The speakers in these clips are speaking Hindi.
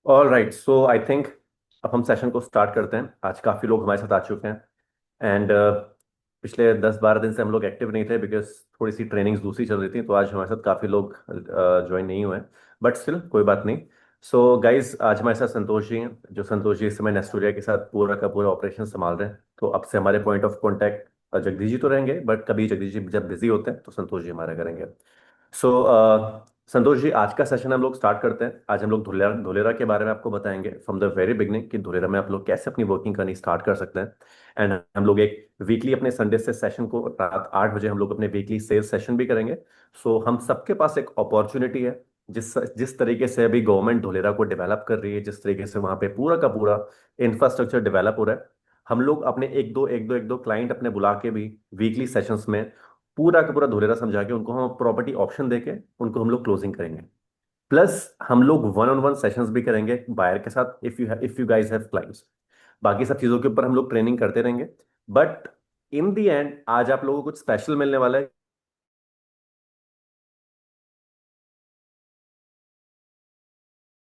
All right, so I think अब हम सेशन को स्टार्ट करते हैं। आज काफ़ी लोग हमारे साथ आ चुके हैं एंड पिछले 10-12 दिन से हम लोग एक्टिव नहीं थे बिकॉज थोड़ी सी ट्रेनिंग्स दूसरी चल रही थी, तो आज हमारे साथ काफ़ी लोग ज्वाइन नहीं हुए हैं। बट स्टिल कोई बात नहीं। सो गाइज, आज हमारे साथ संतोष जी हैं। जो संतोष जी इस समय नेस्टोरिया के साथ पूरा का पूरा ऑपरेशन संभाल रहे हैं। तो अब से हमारे point of contact Jagdish ji तो रहेंगे, बट कभी जगदीश जी जब बिजी होते हैं तो संतोष जी हमारा करेंगे। सो संतोष जी, आज का सेशन हम लोग स्टार्ट करते हैं। आज हम लोग धुलेरा धुलेरा के बारे में आपको बताएंगे फ्रॉम द वेरी बिगनिंग कि धुलेरा में आप लोग कैसे अपनी वर्किंग करनी स्टार्ट कर सकते हैं। एंड हम लोग एक वीकली अपने संडे से सेशन को रात 8 बजे हम लोग अपने वीकली सेल्स सेशन भी करेंगे। सो हम सबके पास एक अपॉर्चुनिटी है। जिस जिस तरीके से अभी गवर्नमेंट धुलेरा को डेवलप कर रही है, जिस तरीके से वहां पे पूरा का पूरा इंफ्रास्ट्रक्चर डेवलप हो रहा है, हम लोग अपने एक दो क्लाइंट अपने बुला के भी वीकली सेशंस में पूरा का पूरा धुलेरा समझा के उनको हम प्रॉपर्टी ऑप्शन देके उनको हम लोग क्लोजिंग करेंगे। प्लस हम लोग वन ऑन वन सेशंस भी करेंगे बायर के साथ, if you guys have clients. बाकी सब चीजों के ऊपर हम लोग ट्रेनिंग करते रहेंगे। बट इन दी एंड आज आप लोगों को कुछ स्पेशल मिलने वाला है।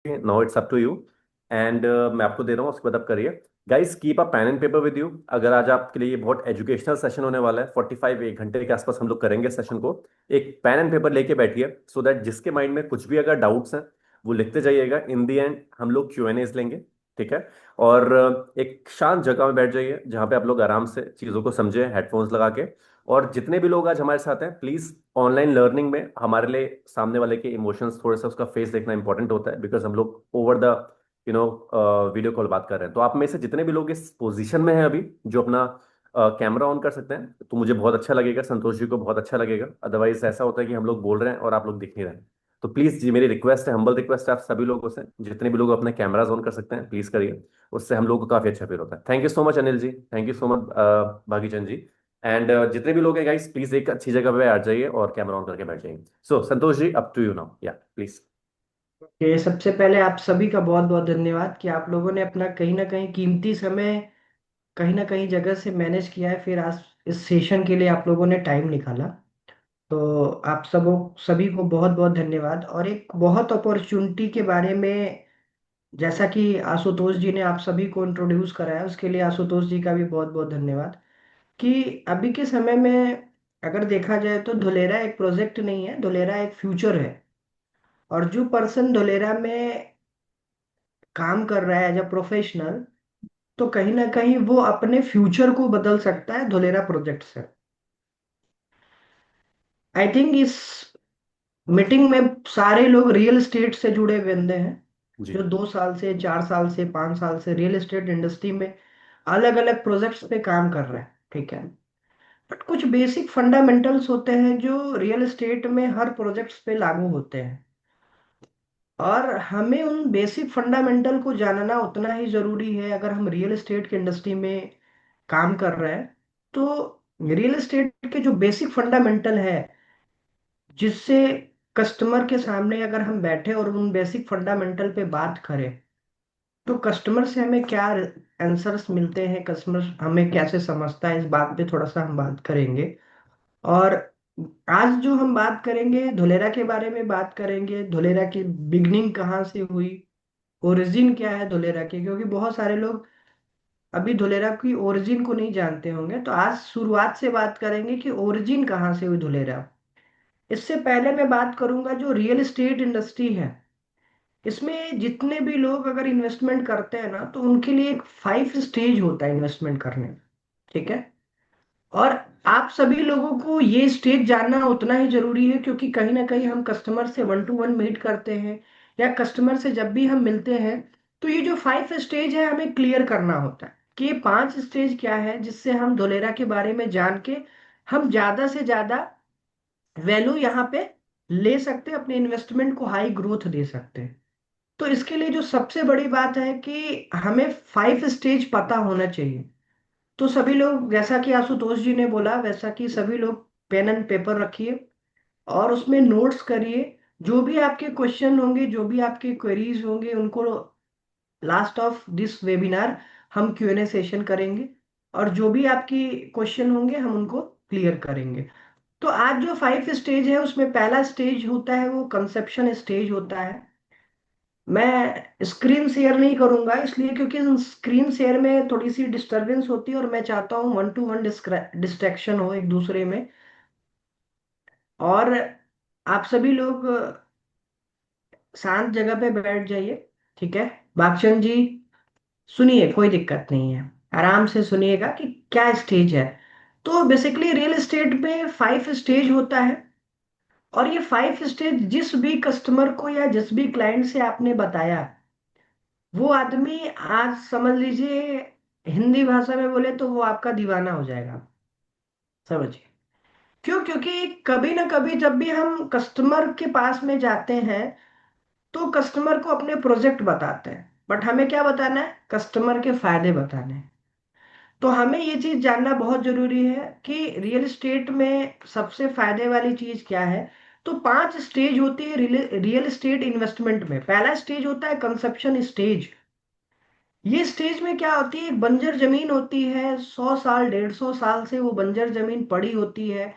Now it's up to you. And मैं आपको दे रहा हूँ, उसके बाद आप करिए। Guys, keep a pen and paper with you. अगर आज आपके लिए ये बहुत एजुकेशनल सेशन होने वाला है, 45 एक घंटे के आसपास हम लोग करेंगे सेशन को। एक पेन एंड पेपर लेके बैठिए सो दैट जिसके माइंड में कुछ भी अगर डाउट्स हैं वो लिखते जाइएगा। इन दी एंड हम लोग Q&As लेंगे। ठीक है। और एक शांत जगह में बैठ जाइए जहाँ पे आप लोग आराम से चीज़ों को समझे, हेडफोन्स लगा के। और जितने भी लोग आज हमारे साथ हैं, प्लीज ऑनलाइन लर्निंग में हमारे लिए सामने वाले के इमोशंस, थोड़ा सा उसका फेस देखना इंपॉर्टेंट होता है बिकॉज हम लोग over the you know video call बात कर रहे हैं। तो आप में से जितने भी लोग इस पोजीशन में हैं अभी जो अपना कैमरा ऑन कर सकते हैं, तो मुझे बहुत अच्छा लगेगा, संतोष जी को बहुत अच्छा लगेगा। अदरवाइज ऐसा होता है कि हम लोग बोल रहे हैं और आप लोग दिख नहीं रहे हैं। तो प्लीज जी, मेरी रिक्वेस्ट है, हम्बल रिक्वेस्ट है आप सभी लोगों से, जितने भी लोग अपने कैमराज ऑन कर सकते हैं प्लीज करिए। उससे हम लोग को काफी अच्छा फील होता है। Thank you so much Anil ji, thank you so much Bhagichand ji. And जितने भी लोग हैं गाइस, प्लीज एक अच्छी जगह पे आ जाइए और कैमरा ऑन करके बैठ जाइए। सो Santosh ji, up to you now, या प्लीज। ये सबसे पहले आप सभी का बहुत बहुत धन्यवाद कि आप लोगों ने अपना कहीं ना कहीं कीमती समय कहीं ना कहीं जगह से मैनेज किया है, फिर आज इस सेशन के लिए आप लोगों ने टाइम निकाला। तो आप सभी को बहुत बहुत धन्यवाद। और एक बहुत अपॉर्चुनिटी के बारे में, जैसा कि आशुतोष जी ने आप सभी को इंट्रोड्यूस कराया, उसके लिए आशुतोष जी का भी बहुत बहुत धन्यवाद। कि अभी के समय में अगर देखा जाए तो धुलेरा एक प्रोजेक्ट नहीं है, धुलेरा एक फ्यूचर है। और जो पर्सन धुलेरा में काम कर रहा है एज अ प्रोफेशनल, तो कहीं ना कहीं वो अपने फ्यूचर को बदल सकता है धुलेरा प्रोजेक्ट से। आई थिंक इस मीटिंग में सारे लोग रियल एस्टेट से जुड़े हुए बंदे हैं, जी। जो 2 साल से 4 साल से 5 साल से रियल एस्टेट इंडस्ट्री में अलग अलग प्रोजेक्ट्स पे काम कर रहे हैं। ठीक है। बट कुछ बेसिक फंडामेंटल्स होते हैं जो रियल एस्टेट में हर प्रोजेक्ट्स पे लागू होते हैं, और हमें उन बेसिक फंडामेंटल को जानना उतना ही जरूरी है अगर हम रियल एस्टेट की इंडस्ट्री में काम कर रहे हैं। तो रियल एस्टेट के जो बेसिक फंडामेंटल है, जिससे कस्टमर के सामने अगर हम बैठे और उन बेसिक फंडामेंटल पे बात करें, तो कस्टमर से हमें क्या आंसर्स मिलते हैं, कस्टमर हमें कैसे समझता है, इस बात पे थोड़ा सा हम बात करेंगे। और आज जो हम बात करेंगे धुलेरा के बारे में बात करेंगे, धुलेरा की बिगनिंग कहाँ से हुई, ओरिजिन क्या है धुलेरा की, क्योंकि बहुत सारे लोग अभी धुलेरा की ओरिजिन को नहीं जानते होंगे। तो आज शुरुआत से बात करेंगे कि ओरिजिन कहाँ से हुई धुलेरा। इससे पहले मैं बात करूंगा जो रियल एस्टेट इंडस्ट्री है, इसमें जितने भी लोग अगर इन्वेस्टमेंट करते हैं ना, तो उनके लिए एक 5 स्टेज होता है इन्वेस्टमेंट करने में। ठीक है। और आप सभी लोगों को ये स्टेज जानना उतना ही जरूरी है, क्योंकि कहीं ना कहीं हम कस्टमर से 1 to 1 मीट करते हैं, या कस्टमर से जब भी हम मिलते हैं, तो ये जो 5 स्टेज है हमें क्लियर करना होता है कि ये 5 स्टेज क्या है, जिससे हम धोलेरा के बारे में जान के हम ज्यादा से ज्यादा वैल्यू यहाँ पे ले सकते हैं, अपने इन्वेस्टमेंट को हाई ग्रोथ दे सकते हैं। तो इसके लिए जो सबसे बड़ी बात है कि हमें 5 स्टेज पता होना चाहिए। तो सभी लोग, जैसा कि आशुतोष जी ने बोला, वैसा कि सभी लोग पेन एंड पेपर रखिए और उसमें नोट्स करिए। जो भी आपके क्वेश्चन होंगे, जो भी आपके क्वेरीज होंगे, उनको लास्ट ऑफ दिस वेबिनार हम Q&A सेशन करेंगे, और जो भी आपकी क्वेश्चन होंगे हम उनको क्लियर करेंगे। तो आज जो 5 स्टेज है उसमें पहला स्टेज होता है वो कंसेप्शन स्टेज होता है। मैं स्क्रीन शेयर नहीं करूंगा, इसलिए क्योंकि स्क्रीन शेयर में थोड़ी सी डिस्टरबेंस होती है और मैं चाहता हूँ वन टू वन डिस्ट्रैक्शन हो एक दूसरे में। और आप सभी लोग शांत जगह पे बैठ जाइए, ठीक है। बागचंद जी, सुनिए, कोई दिक्कत नहीं है, आराम से सुनिएगा कि क्या स्टेज है। तो बेसिकली रियल एस्टेट में 5 स्टेज होता है। और ये 5 स्टेज जिस भी कस्टमर को या जिस भी क्लाइंट से आपने बताया, वो आदमी आज समझ लीजिए, हिंदी भाषा में बोले तो वो आपका दीवाना हो जाएगा। समझिए क्यों? क्योंकि कभी ना कभी जब भी हम कस्टमर के पास में जाते हैं तो कस्टमर को अपने प्रोजेक्ट बताते हैं, बट हमें क्या बताना है? कस्टमर के फायदे बताने हैं। तो हमें ये चीज जानना बहुत जरूरी है कि रियल एस्टेट में सबसे फायदे वाली चीज क्या है। तो 5 स्टेज होती है रियल एस्टेट इन्वेस्टमेंट में। पहला स्टेज होता है कंसेप्शन स्टेज। ये स्टेज में क्या होती है? एक बंजर जमीन होती है, 100 साल 150 साल से वो बंजर जमीन पड़ी होती है।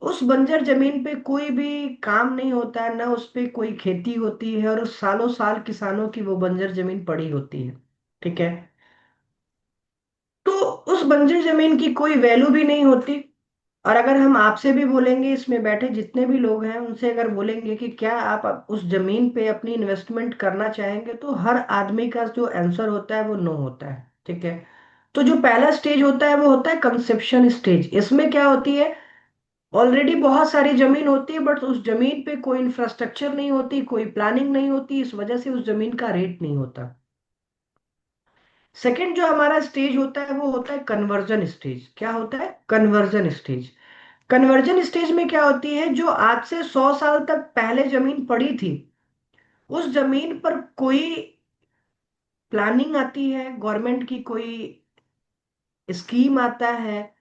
उस बंजर जमीन पे कोई भी काम नहीं होता है, ना उस पे कोई खेती होती है, और सालों साल किसानों की वो बंजर जमीन पड़ी होती है, ठीक है। तो उस बंजर जमीन की कोई वैल्यू भी नहीं होती। और अगर हम आपसे भी बोलेंगे, इसमें बैठे जितने भी लोग हैं उनसे अगर बोलेंगे कि क्या आप उस जमीन पे अपनी इन्वेस्टमेंट करना चाहेंगे, तो हर आदमी का जो आंसर होता है वो नो होता है, ठीक है। तो जो पहला स्टेज होता है वो होता है कंसेप्शन स्टेज। इसमें क्या होती है? ऑलरेडी बहुत सारी जमीन होती है, बट उस जमीन पे कोई इंफ्रास्ट्रक्चर नहीं होती, कोई प्लानिंग नहीं होती, इस वजह से उस जमीन का रेट नहीं होता। सेकंड जो हमारा स्टेज होता है वो होता है कन्वर्जन स्टेज। क्या होता है? Conversion stage. कन्वर्जन स्टेज में क्या होती है? जो आज से 100 साल तक पहले जमीन पड़ी थी, उस जमीन पर कोई प्लानिंग आती है, गवर्नमेंट की कोई स्कीम आता है,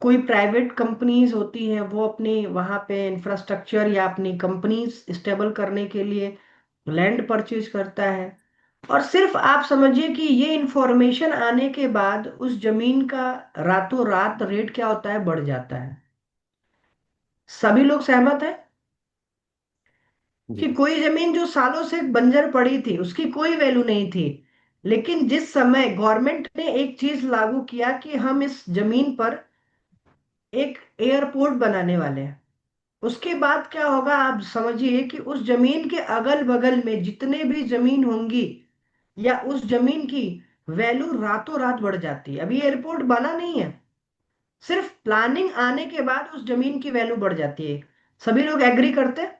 कोई प्राइवेट कंपनीज होती हैं, वो अपनी वहां पे इंफ्रास्ट्रक्चर या अपनी कंपनीज स्टेबल करने के लिए लैंड परचेज करता है। और सिर्फ आप समझिए कि ये इंफॉर्मेशन आने के बाद उस जमीन का रातों रात रेट क्या होता है? बढ़ जाता है। सभी लोग सहमत हैं जी। कि कोई जमीन जो सालों से बंजर पड़ी थी उसकी कोई वैल्यू नहीं थी, लेकिन जिस समय गवर्नमेंट ने एक चीज लागू किया कि हम इस जमीन पर एक एयरपोर्ट बनाने वाले हैं, उसके बाद क्या होगा? आप समझिए कि उस जमीन के अगल बगल में जितने भी जमीन होंगी या उस जमीन की वैल्यू रातों रात बढ़ जाती है। अभी एयरपोर्ट बना नहीं है, सिर्फ प्लानिंग आने के बाद उस जमीन की वैल्यू बढ़ जाती है। सभी लोग एग्री करते हैं?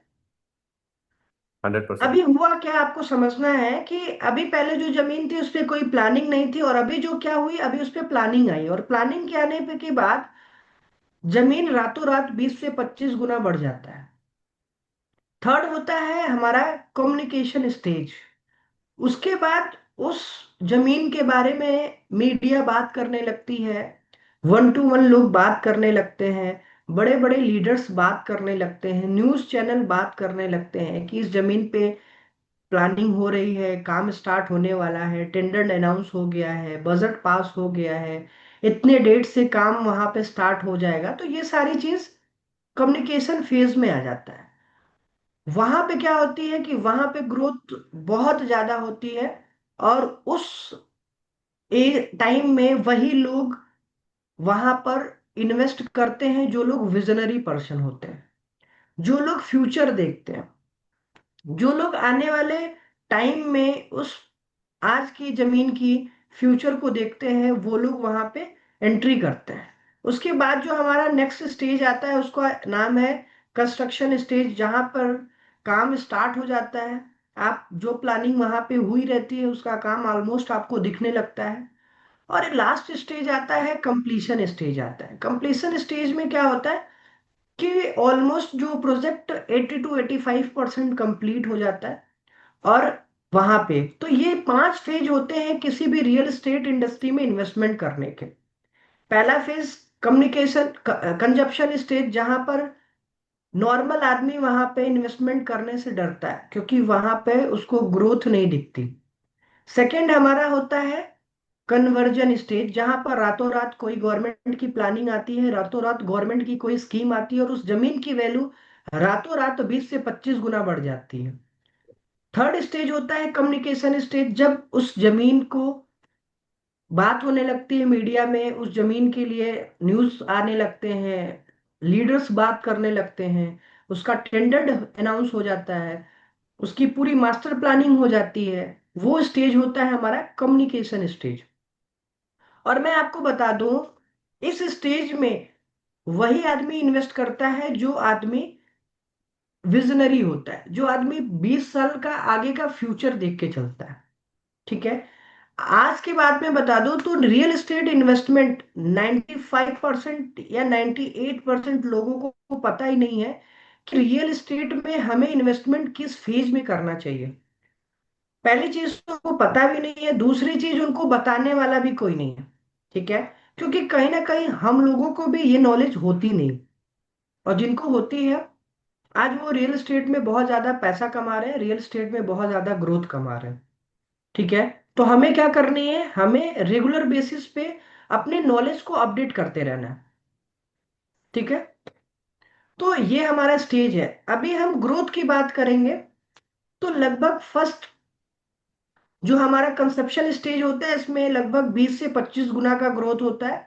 100%। अभी हुआ क्या आपको समझना है कि अभी पहले जो जमीन थी उस पर कोई प्लानिंग नहीं थी, और अभी जो क्या हुई, अभी उस पर प्लानिंग आई, और प्लानिंग के आने पे के बाद जमीन रातों रात 20 से 25 गुना बढ़ जाता है। थर्ड होता है हमारा कम्युनिकेशन स्टेज। उसके बाद उस जमीन के बारे में मीडिया बात करने लगती है, वन टू वन लोग बात करने लगते हैं, बड़े बड़े लीडर्स बात करने लगते हैं, न्यूज़ चैनल बात करने लगते हैं कि इस जमीन पे प्लानिंग हो रही है, काम स्टार्ट होने वाला है, टेंडर अनाउंस हो गया है, बजट पास हो गया है, इतने डेट से काम वहां पे स्टार्ट हो जाएगा। तो ये सारी चीज कम्युनिकेशन फेज में आ जाता है। वहां पे क्या होती है कि वहां पे ग्रोथ बहुत ज्यादा होती है, और उस टाइम में वही लोग वहां पर इन्वेस्ट करते हैं जो लोग विजनरी पर्सन होते हैं, जो लोग फ्यूचर देखते हैं, जो लोग आने वाले टाइम में उस आज की जमीन की फ्यूचर को देखते हैं, वो लोग वहां पे एंट्री करते हैं। उसके बाद जो हमारा नेक्स्ट स्टेज आता है उसका नाम है कंस्ट्रक्शन स्टेज, जहां पर काम स्टार्ट हो जाता है। आप जो प्लानिंग वहां पे हुई रहती है उसका काम ऑलमोस्ट आपको दिखने लगता है। और लास्ट स्टेज आता है कंप्लीशन स्टेज आता है। कंप्लीशन स्टेज में क्या होता है कि ऑलमोस्ट जो प्रोजेक्ट 80 to 85% कंप्लीट हो जाता है। और वहां पे तो ये 5 फेज होते हैं किसी भी रियल एस्टेट इंडस्ट्री में इन्वेस्टमेंट करने के। पहला फेज कम्युनिकेशन कंजप्शन स्टेज, जहां पर नॉर्मल आदमी वहां पे इन्वेस्टमेंट करने से डरता है क्योंकि वहां पे उसको ग्रोथ नहीं दिखती। सेकंड हमारा होता है कन्वर्जन स्टेज, जहां पर रातों रात कोई गवर्नमेंट की प्लानिंग आती है, रातों रात गवर्नमेंट की कोई स्कीम आती है और उस जमीन की वैल्यू रातों रात 20 से 25 गुना बढ़ जाती है। थर्ड स्टेज होता है कम्युनिकेशन स्टेज, जब उस जमीन को बात होने लगती है मीडिया में, उस जमीन के लिए न्यूज़ आने लगते हैं, लीडर्स बात करने लगते हैं, उसका टेंडर अनाउंस हो जाता है, उसकी पूरी मास्टर प्लानिंग हो जाती है। वो स्टेज होता है हमारा कम्युनिकेशन स्टेज। और मैं आपको बता दूं, इस स्टेज में वही आदमी इन्वेस्ट करता है जो आदमी विजनरी होता है, जो आदमी 20 साल का आगे का फ्यूचर देख के चलता है। ठीक है। आज की बात में बता दूं तो रियल एस्टेट इन्वेस्टमेंट 95% या 98% लोगों को पता ही नहीं है कि रियल एस्टेट में हमें इन्वेस्टमेंट किस फेज में करना चाहिए। पहली चीज तो उनको पता भी नहीं है, दूसरी चीज उनको बताने वाला भी कोई नहीं है। ठीक है। क्योंकि कहीं ना कहीं हम लोगों को भी ये नॉलेज होती नहीं, और जिनको होती है आज वो रियल एस्टेट में बहुत ज्यादा पैसा कमा रहे हैं, रियल एस्टेट में बहुत ज्यादा ग्रोथ कमा रहे हैं। ठीक है। तो हमें क्या करनी है, हमें रेगुलर बेसिस पे अपने नॉलेज को अपडेट करते रहना है। ठीक है। तो ये हमारा स्टेज है। अभी हम ग्रोथ की बात करेंगे तो लगभग फर्स्ट जो हमारा कंसेप्शन स्टेज होता है, इसमें लगभग 20 से 25 गुना का ग्रोथ होता है।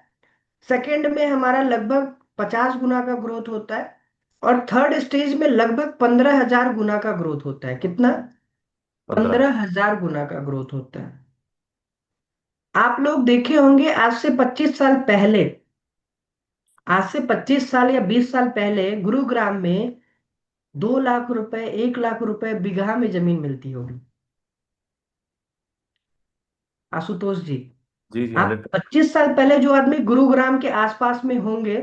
सेकंड में हमारा लगभग 50 गुना का ग्रोथ होता है। और थर्ड स्टेज में लगभग 15,000 गुना का ग्रोथ होता है। कितना? 15। 15,000 गुना का ग्रोथ होता है। आप लोग देखे होंगे आज से 25 साल पहले, आज से 25 साल या 20 साल पहले गुरुग्राम में 2 लाख रुपए, 1 लाख रुपए बीघा में जमीन मिलती होगी। आशुतोष जी, जी जी, आप 100। 25 साल पहले जो आदमी गुरुग्राम के आसपास में होंगे,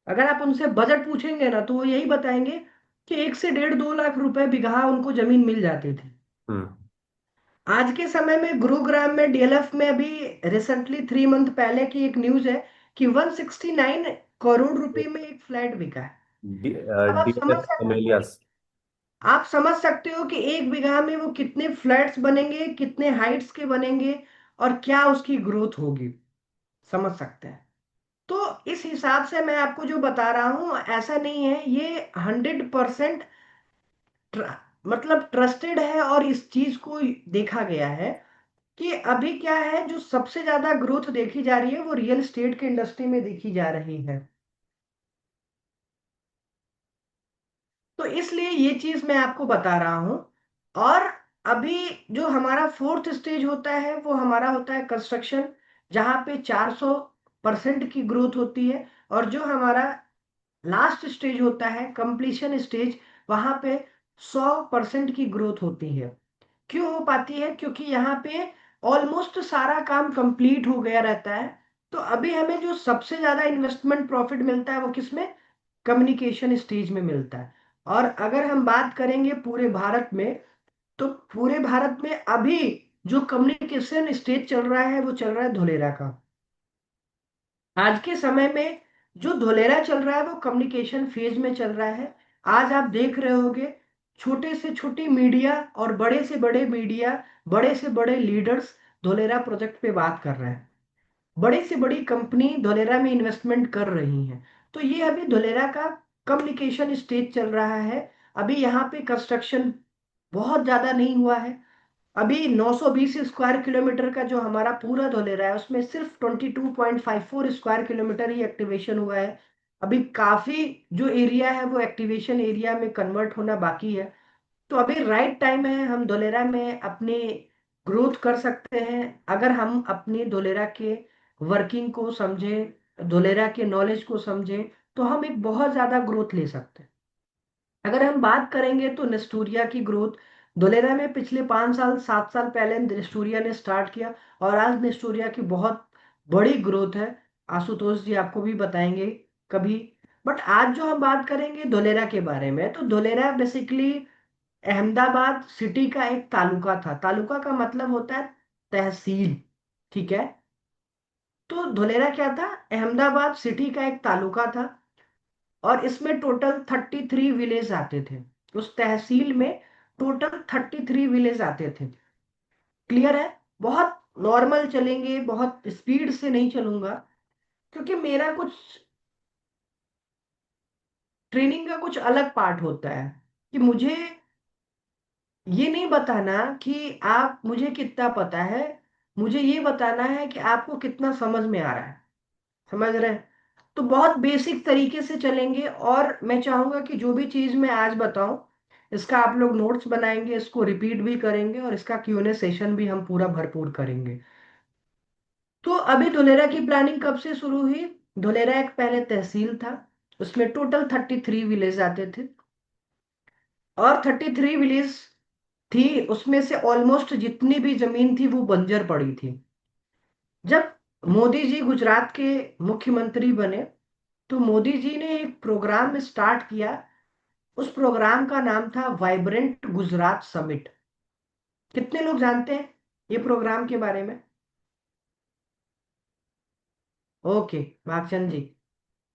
अगर आप उनसे बजट पूछेंगे ना तो वो यही बताएंगे कि 1 से 1.5 2 लाख रुपए बीघा उनको जमीन मिल जाती थी। हम्म। आज के समय में गुरुग्राम में डीएलएफ में अभी रिसेंटली 3 मंथ पहले की एक न्यूज है कि 169 करोड़ रुपए में एक फ्लैट बिका है। अब आप समझ डीएलएफ सकते कमेलियास। आप समझ सकते हो कि एक बीघा में वो कितने फ्लैट्स बनेंगे, कितने हाइट्स के बनेंगे, और क्या उसकी ग्रोथ होगी। समझ सकते हैं। तो इस हिसाब से मैं आपको जो बता रहा हूं, ऐसा नहीं है, ये 100% मतलब ट्रस्टेड है। और इस चीज को देखा गया है कि अभी क्या है, जो सबसे ज्यादा ग्रोथ देखी जा रही है वो रियल एस्टेट की इंडस्ट्री में देखी जा रही है। तो इसलिए ये चीज मैं आपको बता रहा हूं। और अभी जो हमारा फोर्थ स्टेज होता है वो हमारा होता है कंस्ट्रक्शन, जहां पे 400% की ग्रोथ होती है। और जो हमारा लास्ट स्टेज होता है कंप्लीशन स्टेज, वहां पे 100% की ग्रोथ होती है। क्यों हो पाती है? क्योंकि यहाँ पे ऑलमोस्ट सारा काम कंप्लीट हो गया रहता है। तो अभी हमें जो सबसे ज्यादा इन्वेस्टमेंट प्रॉफिट मिलता है वो किसमें? कम्युनिकेशन स्टेज में मिलता है। और अगर हम बात करेंगे पूरे भारत में, तो पूरे भारत में अभी जो कम्युनिकेशन स्टेज चल रहा है वो चल रहा है धोलेरा का। आज के समय में जो धोलेरा चल रहा है वो कम्युनिकेशन फेज में चल रहा है। आज आप देख रहे होगे छोटे से छोटी मीडिया और बड़े से बड़े मीडिया, बड़े से बड़े लीडर्स धोलेरा प्रोजेक्ट पे बात कर रहे हैं। बड़ी से बड़ी कंपनी धोलेरा में इन्वेस्टमेंट कर रही है। तो ये अभी धोलेरा का कम्युनिकेशन स्टेज चल रहा है। अभी यहाँ पे कंस्ट्रक्शन बहुत ज्यादा नहीं हुआ है। अभी 920 स्क्वायर किलोमीटर का जो हमारा पूरा धोलेरा है उसमें सिर्फ 22.54 स्क्वायर किलोमीटर ही एक्टिवेशन हुआ है। अभी काफी जो एरिया है वो एक्टिवेशन एरिया में कन्वर्ट होना बाकी है। तो अभी राइट टाइम है, हम धोलेरा में अपनी ग्रोथ कर सकते हैं। अगर हम अपनी धोलेरा के वर्किंग को समझें, धोलेरा के नॉलेज को समझें, तो हम एक बहुत ज्यादा ग्रोथ ले सकते हैं। अगर हम बात करेंगे तो नेस्टूरिया की ग्रोथ, धोलेरा में पिछले 5 साल 7 साल पहले नेस्टूरिया ने स्टार्ट किया, और आज नेस्टूरिया की बहुत बड़ी ग्रोथ है। आशुतोष जी आपको भी बताएंगे कभी। बट आज जो हम बात करेंगे धोलेरा के बारे में, तो धोलेरा बेसिकली अहमदाबाद सिटी का एक तालुका था। तालुका का मतलब होता है तहसील। ठीक है। तो धोलेरा क्या था? अहमदाबाद सिटी का एक तालुका था। और इसमें टोटल 33 विलेज आते थे। उस तहसील में टोटल 33 विलेज आते थे। क्लियर है? बहुत नॉर्मल चलेंगे, बहुत स्पीड से नहीं चलूंगा, क्योंकि मेरा कुछ ट्रेनिंग का कुछ अलग पार्ट होता है कि मुझे ये नहीं बताना कि आप मुझे कितना पता है, मुझे ये बताना है कि आपको कितना समझ में आ रहा है। समझ रहे हैं? तो बहुत बेसिक तरीके से चलेंगे, और मैं चाहूंगा कि जो भी चीज मैं आज बताऊं, इसका आप लोग नोट्स बनाएंगे, इसको रिपीट भी करेंगे, और इसका Q&A सेशन भी हम पूरा भरपूर करेंगे। तो अभी धुलेरा की प्लानिंग कब से शुरू हुई? धुलेरा एक पहले तहसील था, उसमें टोटल 33 विलेज आते थे, और 33 विलेज थी, उसमें से ऑलमोस्ट जितनी भी जमीन थी वो बंजर पड़ी थी। जब मोदी जी गुजरात के मुख्यमंत्री बने, तो मोदी जी ने एक प्रोग्राम स्टार्ट किया। उस प्रोग्राम का नाम था वाइब्रेंट गुजरात समिट। कितने लोग जानते हैं ये प्रोग्राम के बारे में? ओके, भागचंद जी।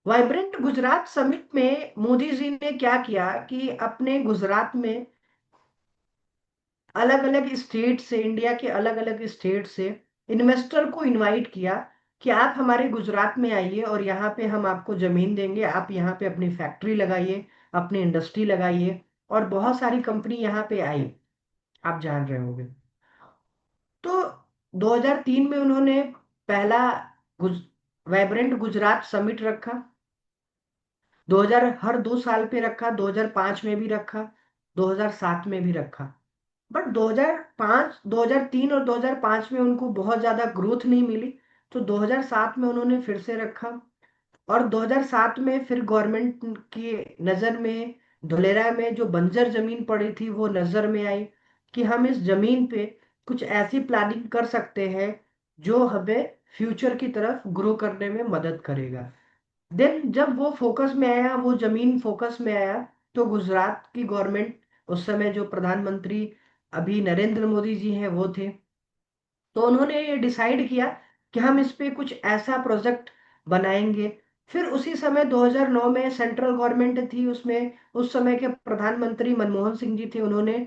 वाइब्रेंट गुजरात समिट में मोदी जी ने क्या किया कि अपने गुजरात में अलग अलग स्टेट से, इंडिया के अलग अलग स्टेट से इन्वेस्टर को इनवाइट किया कि आप हमारे गुजरात में आइए, और यहाँ पे हम आपको जमीन देंगे, आप यहाँ पे अपनी फैक्ट्री लगाइए, अपनी इंडस्ट्री लगाइए। और बहुत सारी कंपनी यहाँ पे आई, आप जान रहे होंगे। तो 2003 में उन्होंने पहला गुज वाइब्रेंट गुजरात समिट रखा। 2000 हर 2 साल पे रखा, 2005 में भी रखा, 2007 में भी रखा। बट 2005, 2003 और 2005 में उनको बहुत ज्यादा ग्रोथ नहीं मिली, तो 2007 में उन्होंने फिर से रखा। और 2007 में फिर गवर्नमेंट की नज़र में धुलेरा में जो बंजर जमीन पड़ी थी वो नज़र में आई, कि हम इस जमीन पे कुछ ऐसी प्लानिंग कर सकते हैं जो हमें फ्यूचर की तरफ ग्रो करने में मदद करेगा। देन जब वो फोकस में आया, वो जमीन फोकस में आया, तो गुजरात की गवर्नमेंट, उस समय जो प्रधानमंत्री अभी नरेंद्र मोदी जी हैं वो थे, तो उन्होंने ये डिसाइड किया कि हम इस पे कुछ ऐसा प्रोजेक्ट बनाएंगे। फिर उसी समय 2009 में सेंट्रल गवर्नमेंट थी, उसमें उस समय के प्रधानमंत्री मनमोहन सिंह जी थे, उन्होंने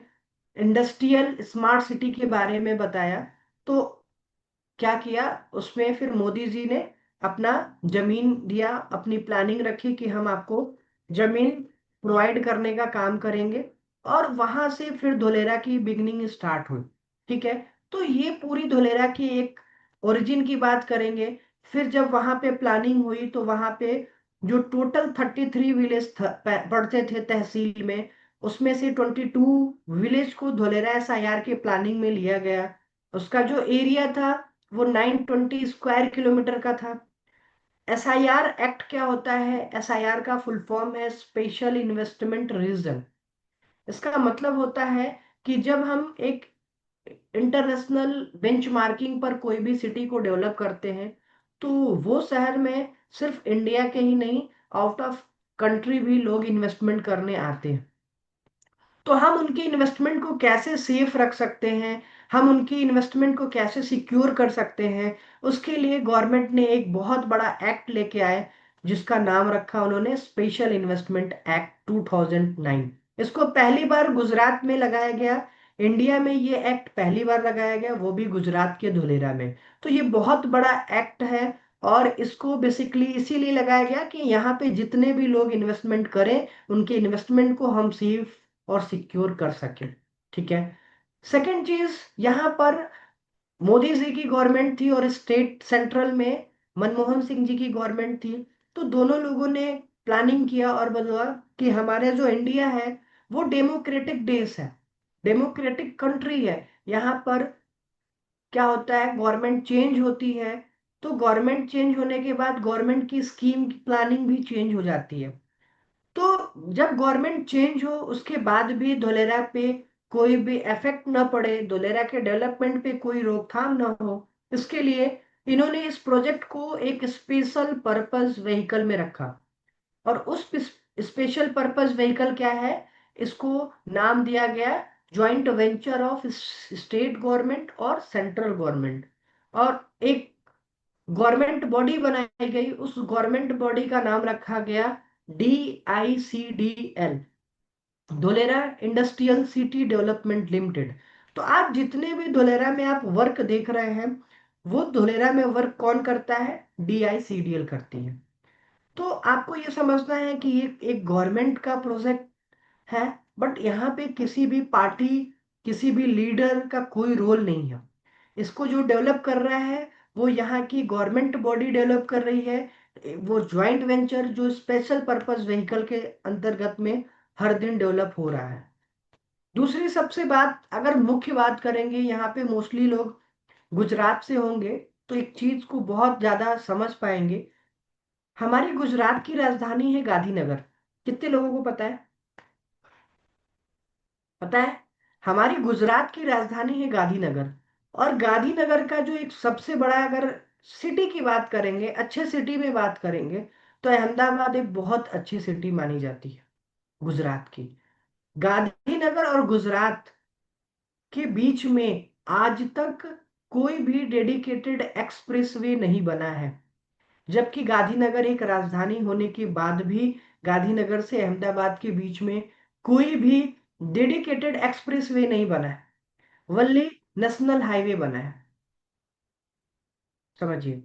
इंडस्ट्रियल स्मार्ट सिटी के बारे में बताया। तो क्या किया, उसमें फिर मोदी जी ने अपना जमीन दिया, अपनी प्लानिंग रखी कि हम आपको जमीन प्रोवाइड करने का काम करेंगे। और वहां से फिर धोलेरा की बिगनिंग स्टार्ट हुई। ठीक है, तो ये पूरी धोलेरा की एक ओरिजिन की बात करेंगे। फिर जब वहां पे प्लानिंग हुई, तो वहां पे जो टोटल 33 विलेज पड़ते थे तहसील में, उसमें से 22 विलेज को धोलेरा SIR के प्लानिंग में लिया गया। उसका जो एरिया था वो 920 स्क्वायर किलोमीटर का था। SIR एक्ट क्या होता है? SIR का फुल फॉर्म है स्पेशल इन्वेस्टमेंट रीजन। इसका मतलब होता है कि जब हम एक इंटरनेशनल बेंचमार्किंग पर कोई भी सिटी को डेवलप करते हैं, तो वो शहर में सिर्फ इंडिया के ही नहीं, आउट ऑफ कंट्री भी लोग इन्वेस्टमेंट करने आते हैं। तो हम उनकी इन्वेस्टमेंट को कैसे सेफ रख सकते हैं, हम उनकी इन्वेस्टमेंट को कैसे सिक्योर कर सकते हैं, उसके लिए गवर्नमेंट ने एक बहुत बड़ा एक्ट लेके आए, जिसका नाम रखा उन्होंने स्पेशल इन्वेस्टमेंट एक्ट 2009। इसको पहली बार गुजरात में लगाया गया। इंडिया में ये एक्ट पहली बार लगाया गया, वो भी गुजरात के धुलेरा में। तो ये बहुत बड़ा एक्ट है, और इसको बेसिकली इसीलिए लगाया गया कि यहाँ पे जितने भी लोग इन्वेस्टमेंट करें, उनके इन्वेस्टमेंट को हम सेफ और सिक्योर कर सके। ठीक है। सेकंड चीज, यहाँ पर मोदी जी की गवर्नमेंट थी और स्टेट सेंट्रल में मनमोहन सिंह जी की गवर्नमेंट थी। तो दोनों लोगों ने प्लानिंग किया और बोला कि हमारे जो इंडिया है वो डेमोक्रेटिक देश है, डेमोक्रेटिक कंट्री है। यहाँ पर क्या होता है, गवर्नमेंट चेंज होती है, तो गवर्नमेंट चेंज होने के बाद गवर्नमेंट की स्कीम की प्लानिंग भी चेंज हो जाती है। तो जब गवर्नमेंट चेंज हो उसके बाद भी धोलेरा पे कोई भी इफेक्ट ना पड़े, धोलेरा के डेवलपमेंट पे कोई रोकथाम ना हो, इसके लिए इन्होंने इस प्रोजेक्ट को एक स्पेशल पर्पस व्हीकल में रखा। और उस स्पेशल पर्पस व्हीकल क्या है, इसको नाम दिया गया joint venture of state government और सेंट्रल गवर्नमेंट। और एक गवर्नमेंट बॉडी बनाई गई, उस गवर्नमेंट बॉडी का नाम रखा गया DICDL, Dholera industrial city development limited. तो आप जितने भी धोलेरा में आप वर्क देख रहे हैं, वो धोलेरा में वर्क कौन करता है? DICDL करती है। तो आपको ये समझना है कि ये एक गवर्नमेंट का प्रोजेक्ट है, बट यहाँ पे किसी भी पार्टी किसी भी लीडर का कोई रोल नहीं है। इसको जो डेवलप कर रहा है वो यहाँ की गवर्नमेंट बॉडी डेवलप कर रही है। वो ज्वाइंट वेंचर जो स्पेशल पर्पस व्हीकल के अंतर्गत में हर दिन डेवलप हो रहा है। दूसरी सबसे बात, अगर मुख्य बात करेंगे, यहाँ पे मोस्टली लोग गुजरात से होंगे तो एक चीज को बहुत ज्यादा समझ पाएंगे। हमारी गुजरात की राजधानी है गांधीनगर। कितने लोगों को पता है? पता है? हमारी गुजरात की राजधानी है गांधीनगर। और गांधीनगर का जो एक सबसे बड़ा, अगर सिटी की बात करेंगे, अच्छे सिटी में बात करेंगे, तो अहमदाबाद एक बहुत अच्छी सिटी मानी जाती है गुजरात की। गांधीनगर और गुजरात के बीच में आज तक कोई भी डेडिकेटेड एक्सप्रेसवे नहीं बना है। जबकि गांधीनगर एक राजधानी होने के बाद भी गांधीनगर से अहमदाबाद के बीच में कोई भी डेडिकेटेड एक्सप्रेसवे नहीं बना है। वल्ली नेशनल हाईवे बना है। समझिए।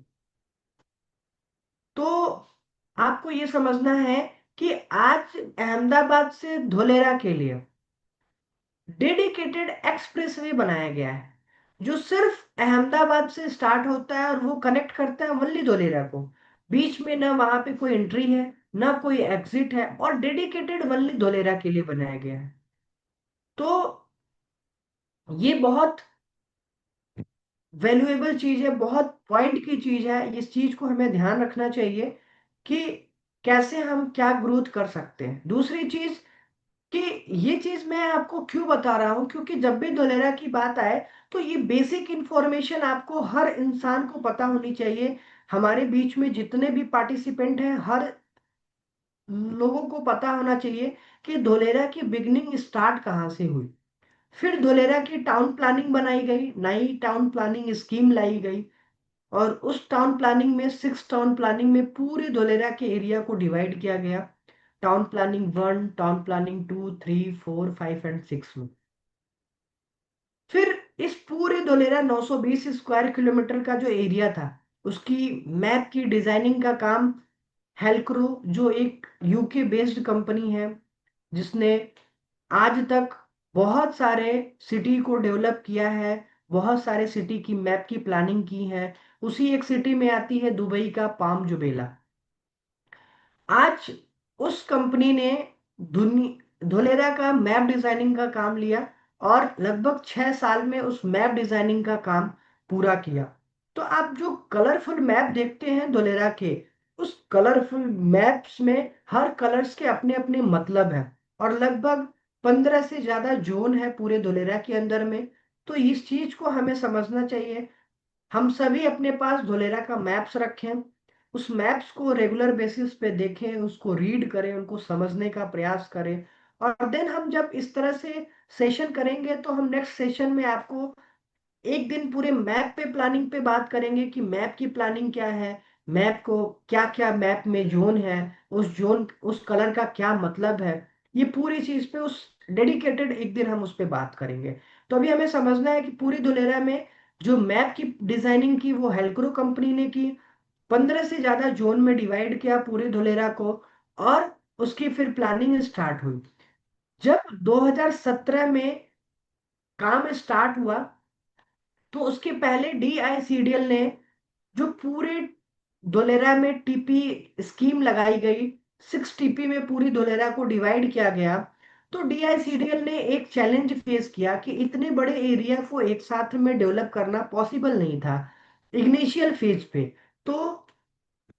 तो आपको ये समझना है कि आज अहमदाबाद से धोलेरा के लिए डेडिकेटेड एक्सप्रेसवे बनाया गया है, जो सिर्फ अहमदाबाद से स्टार्ट होता है और वो कनेक्ट करता है वल्ली धोलेरा को। बीच में ना वहां पे कोई एंट्री है, ना कोई एग्जिट है, और डेडिकेटेड वल्ली धोलेरा के लिए बनाया गया है। तो ये बहुत वैल्यूएबल चीज है, बहुत पॉइंट की चीज है। इस चीज को हमें ध्यान रखना चाहिए कि कैसे हम क्या ग्रोथ कर सकते हैं। दूसरी चीज कि ये चीज मैं आपको क्यों बता रहा हूं, क्योंकि जब भी धोलेरा की बात आए तो ये बेसिक इंफॉर्मेशन आपको, हर इंसान को पता होनी चाहिए। हमारे बीच में जितने भी पार्टिसिपेंट हैं, हर लोगों को पता होना चाहिए कि धोलेरा की बिगनिंग स्टार्ट कहाँ से हुई। फिर धोलेरा की टाउन प्लानिंग बनाई गई, नई टाउन प्लानिंग स्कीम लाई गई, और उस टाउन प्लानिंग में, 6 टाउन प्लानिंग में पूरे धोलेरा के एरिया को डिवाइड किया गया। Town planning 1, town planning 2, 3, 4, 5 and 6 में। फिर इस पूरे धोलेरा 920 स्क्वायर किलोमीटर का जो एरिया था, उसकी मैप की डिजाइनिंग का काम हेल्क्रो, जो एक यूके बेस्ड कंपनी है, जिसने आज तक बहुत सारे सिटी को डेवलप किया है, बहुत सारे सिटी की मैप की प्लानिंग की है। उसी एक सिटी में आती है दुबई का पाम जुमेला। आज उस कंपनी ने धोलेरा का मैप डिजाइनिंग का काम लिया, और लगभग 6 साल में उस मैप डिजाइनिंग का काम पूरा किया। तो आप जो कलरफुल मैप देखते हैं धोलेरा के, उस कलरफुल मैप्स में हर कलर्स के अपने अपने मतलब है। और लगभग 15 से ज्यादा जोन है पूरे धोलेरा के अंदर में। तो इस चीज को हमें समझना चाहिए। हम सभी अपने पास धोलेरा का मैप्स रखें, उस मैप्स को रेगुलर बेसिस पे देखें, उसको रीड करें, उनको समझने का प्रयास करें। और देन हम जब इस तरह से सेशन करेंगे तो हम नेक्स्ट सेशन में आपको एक दिन पूरे मैप पे प्लानिंग पे बात करेंगे कि मैप की प्लानिंग क्या है, मैप को क्या क्या मैप में जोन है, उस जोन, उस कलर का क्या मतलब है। ये पूरी चीज पे उस डेडिकेटेड एक दिन हम उस पे बात करेंगे। तो अभी हमें समझना है कि पूरी दुलेरा में जो मैप की डिजाइनिंग की वो हेल्क्रो कंपनी ने की। 15 से ज्यादा जोन में डिवाइड किया पूरे धुलेरा को, और उसकी फिर प्लानिंग स्टार्ट हुई। जब 2017 में काम स्टार्ट हुआ, तो उसके पहले DICDL ने जो पूरे धोलेरा में टीपी स्कीम लगाई गई, 6 टीपी में पूरी धोलेरा को डिवाइड किया गया। तो DICDL ने एक चैलेंज फेस किया कि इतने बड़े एरिया को एक साथ में डेवलप करना पॉसिबल नहीं था इनिशियल फेज पे। तो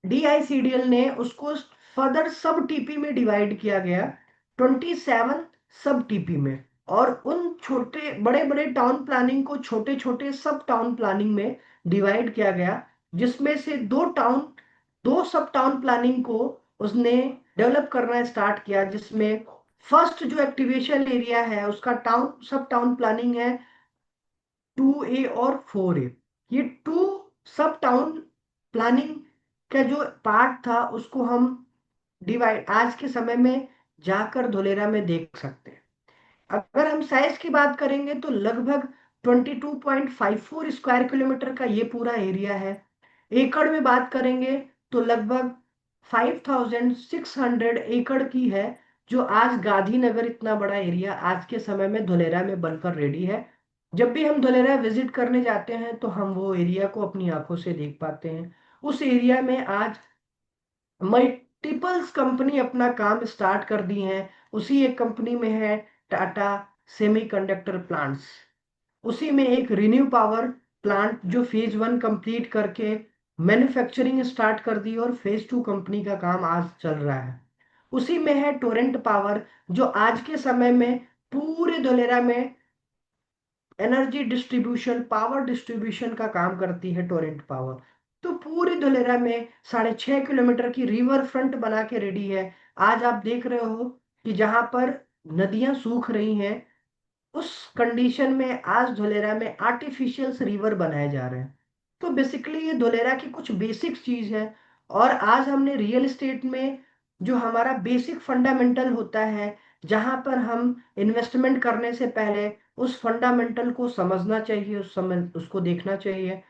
DICDL ने उसको फर्दर सब टीपी में डिवाइड किया गया, 27 सब टीपी में। और उन छोटे बड़े बड़े टाउन प्लानिंग को छोटे छोटे सब टाउन प्लानिंग में डिवाइड किया गया, जिसमें से दो सब टाउन प्लानिंग को उसने डेवलप करना स्टार्ट किया। जिसमें फर्स्ट जो एक्टिवेशन एरिया है उसका टाउन सब टाउन प्लानिंग है 2A और 4A। ये टू सब टाउन प्लानिंग का जो पार्ट था उसको हम डिवाइड आज के समय में जाकर धोलेरा में देख सकते हैं। अगर हम साइज की बात करेंगे तो लगभग 22.54 स्क्वायर किलोमीटर का ये पूरा एरिया है। एकड़ में बात करेंगे तो लगभग 5600 एकड़ की है जो आज गांधीनगर इतना बड़ा एरिया आज के समय में धुलेरा में बनकर रेडी है। जब भी हम धुलेरा विजिट करने जाते हैं तो हम वो एरिया को अपनी आंखों से देख पाते हैं। उस एरिया में आज मल्टीपल्स कंपनी अपना काम स्टार्ट कर दी हैं। उसी एक कंपनी में है टाटा सेमीकंडक्टर प्लांट्स। उसी में एक रिन्यू पावर प्लांट जो फेज 1 कंप्लीट करके मैन्युफैक्चरिंग स्टार्ट कर दी और फेज 2 कंपनी का काम आज चल रहा है। उसी में है टोरेंट पावर जो आज के समय में पूरे धुलेरा में एनर्जी डिस्ट्रीब्यूशन पावर डिस्ट्रीब्यूशन का काम करती है टोरेंट पावर। तो पूरे धुलेरा में 6.5 किलोमीटर की रिवर फ्रंट बना के रेडी है। आज आप देख रहे हो कि जहां पर नदियां सूख रही हैं, उस कंडीशन में आज धुलेरा में आर्टिफिशियल रिवर बनाए जा रहे हैं। तो बेसिकली ये धुलेरा की कुछ बेसिक चीज है। और आज हमने रियल एस्टेट में जो हमारा बेसिक फंडामेंटल होता है, जहां पर हम इन्वेस्टमेंट करने से पहले उस फंडामेंटल को समझना चाहिए, उस समय उसको देखना चाहिए।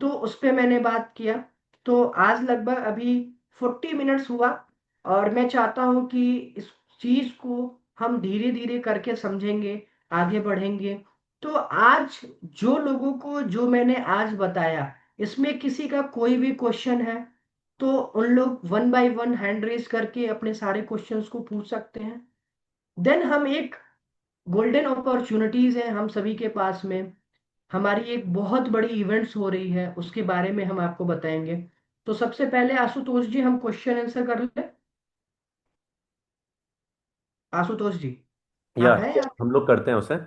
तो उस पे मैंने बात किया। तो आज लगभग अभी 40 मिनट्स हुआ और मैं चाहता हूँ कि इस चीज को हम धीरे धीरे करके समझेंगे, आगे बढ़ेंगे। तो आज जो लोगों को जो मैंने आज बताया, इसमें किसी का कोई भी क्वेश्चन है तो उन लोग 1 बाय 1 हैंड रेज करके अपने सारे क्वेश्चंस को पूछ सकते हैं। देन हम एक गोल्डन अपॉर्चुनिटीज है हम सभी के पास में। हमारी एक बहुत बड़ी इवेंट्स हो रही है, उसके बारे में हम आपको बताएंगे। तो सबसे पहले आशुतोष जी हम क्वेश्चन आंसर कर ले। आशुतोष जी या आप हैं यहाँ पे? हम लोग करते हैं उसे।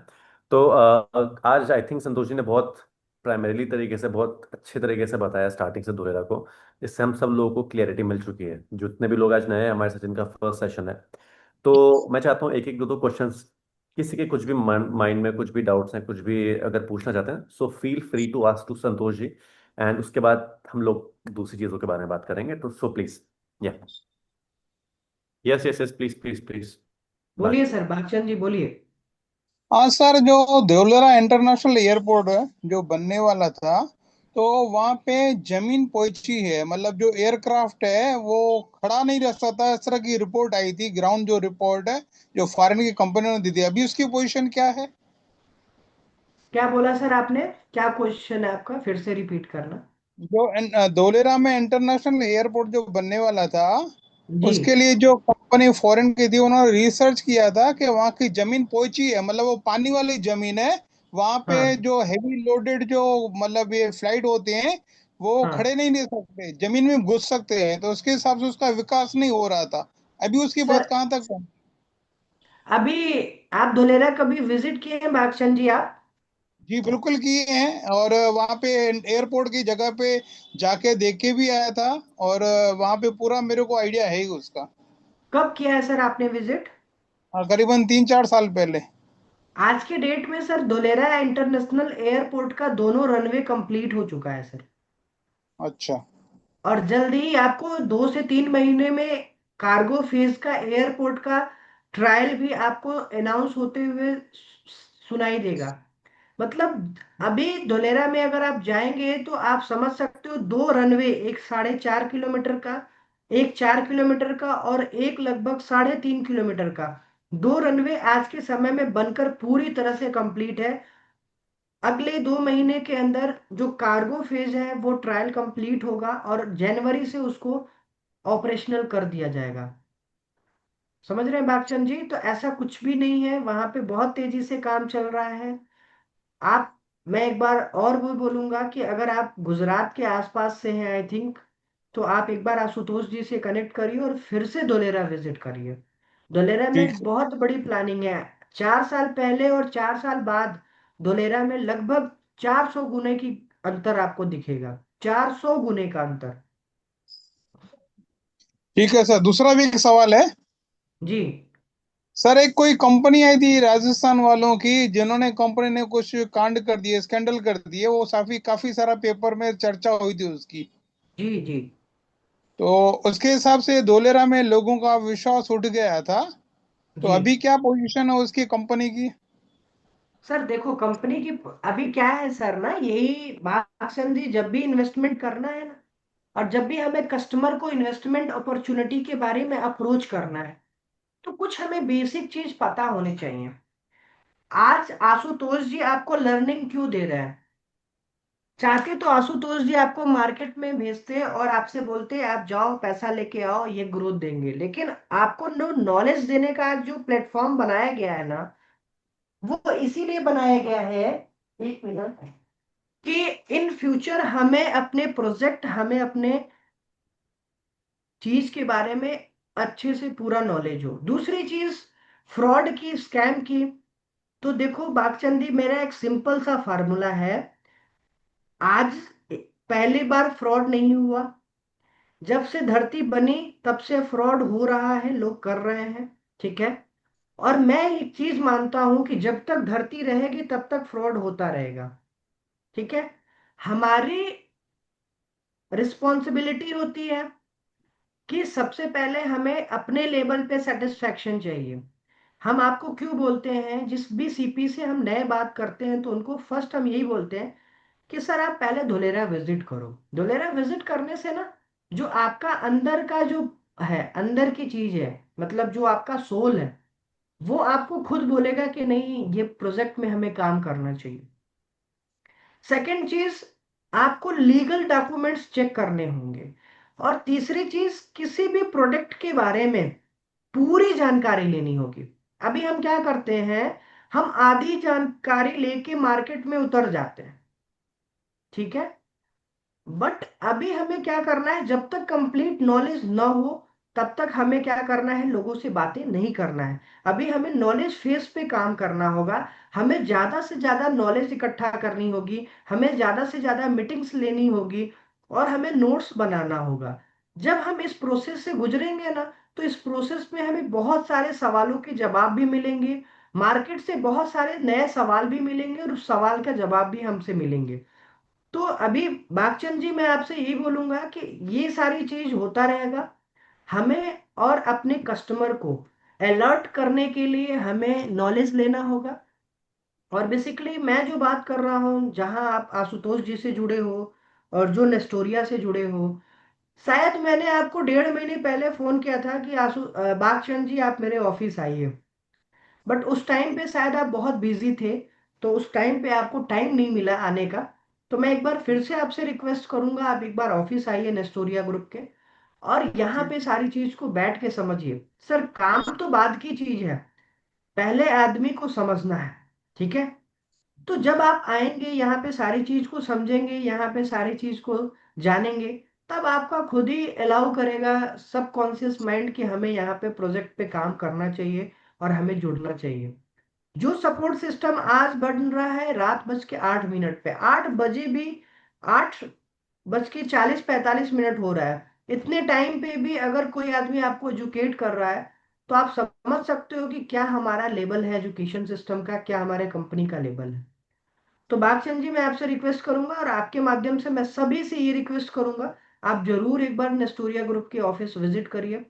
तो आज आई थिंक संतोष जी ने बहुत प्राइमरीली तरीके से बहुत अच्छे तरीके से बताया स्टार्टिंग से धुरेरा को। इससे हम सब लोगों को क्लियरिटी मिल चुकी है, जितने भी लोग आज नए हैं, हमारे सचिन का फर्स्ट सेशन है। तो मैं चाहता हूँ एक एक दो दो क्वेश्चंस, किसी के कुछ भी माइंड में कुछ भी डाउट्स हैं, कुछ भी अगर पूछना चाहते हैं, so feel free to ask to Santosh ji. And उसके बाद हम लोग दूसरी चीज़ों के बारे में बात करेंगे, तो सो प्लीज। या yes yes yes, please please please. बोलिए सर, बागचंद जी बोलिए। हाँ सर, जो देवलरा इंटरनेशनल एयरपोर्ट है जो बनने वाला था, तो वहाँ पे जमीन पोइची है, मतलब जो एयरक्राफ्ट है वो खड़ा नहीं रह सकता, इस तरह की रिपोर्ट आई थी। ग्राउंड जो रिपोर्ट है जो फॉरेन की कंपनियों ने दी थी, अभी उसकी पोजीशन क्या है? क्या बोला सर आपने? क्या क्वेश्चन है आपका, फिर से रिपीट करना। धोलेरा में इंटरनेशनल एयरपोर्ट जो बनने वाला था, जी। उसके लिए जो कंपनी फॉरेन की थी, उन्होंने रिसर्च किया था कि वहाँ की जमीन पोइची है, मतलब वो पानी वाली जमीन है। वहाँ पे हाँ जो हैवी लोडेड जो मतलब ये फ्लाइट होते हैं, वो हाँ खड़े नहीं रह सकते, जमीन में घुस सकते हैं, तो उसके हिसाब से उसका विकास नहीं हो रहा था। अभी उसकी बात सर, कहाँ तक पहुंची? अभी आप धुलेरा कभी विजिट किए हैं बागचंद जी आप? जी बिल्कुल किए हैं, और वहाँ पे एयरपोर्ट की जगह पे जाके देख के भी आया था, और वहाँ पे पूरा मेरे को आइडिया है ही उसका। कब किया है सर आपने विजिट? करीबन 3-4 साल पहले। आज के डेट में सर धुलेरा इंटरनेशनल एयरपोर्ट का दोनों रनवे कंप्लीट हो चुका है सर। अच्छा। और जल्दी ही आपको 2 से 3 महीने में कार्गो फेज का एयरपोर्ट का ट्रायल भी आपको अनाउंस होते हुए सुनाई देगा। मतलब अभी धुलेरा में अगर आप जाएंगे तो आप समझ सकते हो, 2 रनवे, एक 4.5 किलोमीटर का, एक 4 किलोमीटर का और एक लगभग 3.5 किलोमीटर का, 2 रनवे आज के समय में बनकर पूरी तरह से कंप्लीट है। अगले 2 महीने के अंदर जो कार्गो फेज है वो ट्रायल कंप्लीट होगा और जनवरी से उसको ऑपरेशनल कर दिया जाएगा। समझ रहे हैं बागचंद जी? तो ऐसा कुछ भी नहीं है, वहां पे बहुत तेजी से काम चल रहा है। आप, मैं एक बार और भी बोलूंगा कि अगर आप गुजरात के आसपास से हैं आई थिंक, तो आप एक बार आशुतोष जी से कनेक्ट करिए और फिर से धोलेरा विजिट करिए। धोलेरा में ठीक एक है। बहुत बड़ी प्लानिंग है। 4 साल पहले और 4 साल बाद धोलेरा में लगभग 400 गुने की अंतर आपको दिखेगा। 400 गुने का अंतर। ठीक है सर, दूसरा भी एक सवाल है। जी सर, एक कोई कंपनी आई थी राजस्थान वालों की, जिन्होंने कंपनी ने कुछ कांड कर दिए, स्कैंडल कर दिए, वो काफी काफी सारा पेपर में चर्चा हुई थी उसकी। जी जी तो उसके हिसाब से धोलेरा में लोगों का विश्वास उठ गया था। तो जी। अभी क्या पोजीशन है उसकी कंपनी की? सर देखो कंपनी की अभी क्या है सर ना, यही बात जी, जब भी इन्वेस्टमेंट करना है ना, और जब भी हमें कस्टमर को इन्वेस्टमेंट अपॉर्चुनिटी के बारे में अप्रोच करना है, तो कुछ हमें बेसिक चीज पता होनी चाहिए। आज आशुतोष जी आपको लर्निंग क्यों दे रहे हैं? चाहते तो आशुतोष जी आपको मार्केट में भेजते और आपसे बोलते आप जाओ पैसा लेके आओ ये ग्रोथ देंगे, लेकिन आपको नो नॉलेज देने का जो प्लेटफॉर्म बनाया गया है ना, वो इसीलिए बनाया गया है, एक मिनट, कि इन फ्यूचर हमें अपने प्रोजेक्ट, हमें अपने चीज के बारे में अच्छे से पूरा नॉलेज हो। दूसरी चीज फ्रॉड की, स्कैम की, तो देखो बागचंदी, मेरा एक सिंपल सा फार्मूला है। आज पहली बार फ्रॉड नहीं हुआ, जब से धरती बनी तब से फ्रॉड हो रहा है, लोग कर रहे हैं, ठीक है। और मैं एक चीज मानता हूं कि जब तक धरती रहेगी तब तक फ्रॉड होता रहेगा, ठीक है। हमारी रिस्पॉन्सिबिलिटी होती है कि सबसे पहले हमें अपने लेवल पे सेटिस्फेक्शन चाहिए। हम आपको क्यों बोलते हैं, जिस भी सीपी से हम नए बात करते हैं तो उनको फर्स्ट हम यही बोलते हैं कि सर आप पहले धुलेरा विजिट करो। धुलेरा विजिट करने से ना, जो आपका अंदर का जो है, अंदर की चीज है, मतलब जो आपका सोल है, वो आपको खुद बोलेगा कि नहीं ये प्रोजेक्ट में हमें काम करना चाहिए। सेकंड चीज, आपको लीगल डॉक्यूमेंट्स चेक करने होंगे। और तीसरी चीज, किसी भी प्रोडक्ट के बारे में पूरी जानकारी लेनी होगी। अभी हम क्या करते हैं, हम आधी जानकारी लेके मार्केट में उतर जाते हैं, ठीक है। बट अभी हमें क्या करना है, जब तक कंप्लीट नॉलेज ना हो तब तक हमें क्या करना है, लोगों से बातें नहीं करना है। अभी हमें नॉलेज फेस पे काम करना होगा। हमें ज्यादा से ज्यादा नॉलेज इकट्ठा करनी होगी, हमें ज्यादा से ज्यादा मीटिंग्स लेनी होगी, और हमें नोट्स बनाना होगा। जब हम इस प्रोसेस से गुजरेंगे ना, तो इस प्रोसेस में हमें बहुत सारे सवालों के जवाब भी मिलेंगे, मार्केट से बहुत सारे नए सवाल भी मिलेंगे, और उस सवाल का जवाब भी हमसे मिलेंगे। तो अभी बागचंद जी, मैं आपसे यही बोलूंगा कि ये सारी चीज होता रहेगा। हमें और अपने कस्टमर को अलर्ट करने के लिए हमें नॉलेज लेना होगा। और बेसिकली मैं जो बात कर रहा हूँ, जहां आप आशुतोष जी से जुड़े हो और जो नेस्टोरिया से जुड़े हो, शायद मैंने आपको 1.5 महीने पहले फोन किया था कि बागचंद जी आप मेरे ऑफिस आइए। बट उस टाइम पे शायद आप बहुत बिजी थे, तो उस टाइम पे आपको टाइम नहीं मिला आने का। तो मैं एक बार फिर से आपसे रिक्वेस्ट करूंगा, आप एक बार ऑफिस आइए नेस्टोरिया ग्रुप के, और यहाँ जी पे सारी चीज को बैठ के समझिए। सर काम तो बाद की चीज है, पहले आदमी को समझना है, ठीक है। तो जब आप आएंगे यहाँ पे सारी चीज को समझेंगे, यहाँ पे सारी चीज को जानेंगे, तब आपका खुद ही अलाउ करेगा सब कॉन्शियस माइंड कि हमें यहाँ पे प्रोजेक्ट पे काम करना चाहिए और हमें जुड़ना चाहिए। जो सपोर्ट सिस्टम आज बन रहा है रात बज के 8 मिनट पे, 8 बजे भी, 8 बज के 40-45 मिनट हो रहा है, इतने टाइम पे भी अगर कोई आदमी आपको एजुकेट कर रहा है, तो आप समझ सकते हो कि क्या हमारा लेवल है एजुकेशन सिस्टम का, क्या हमारे कंपनी का लेवल है। तो बागचंद जी, मैं आपसे रिक्वेस्ट करूंगा और आपके माध्यम से मैं सभी से ये रिक्वेस्ट करूंगा, आप जरूर एक बार नेस्टोरिया ग्रुप के ऑफिस विजिट करिए।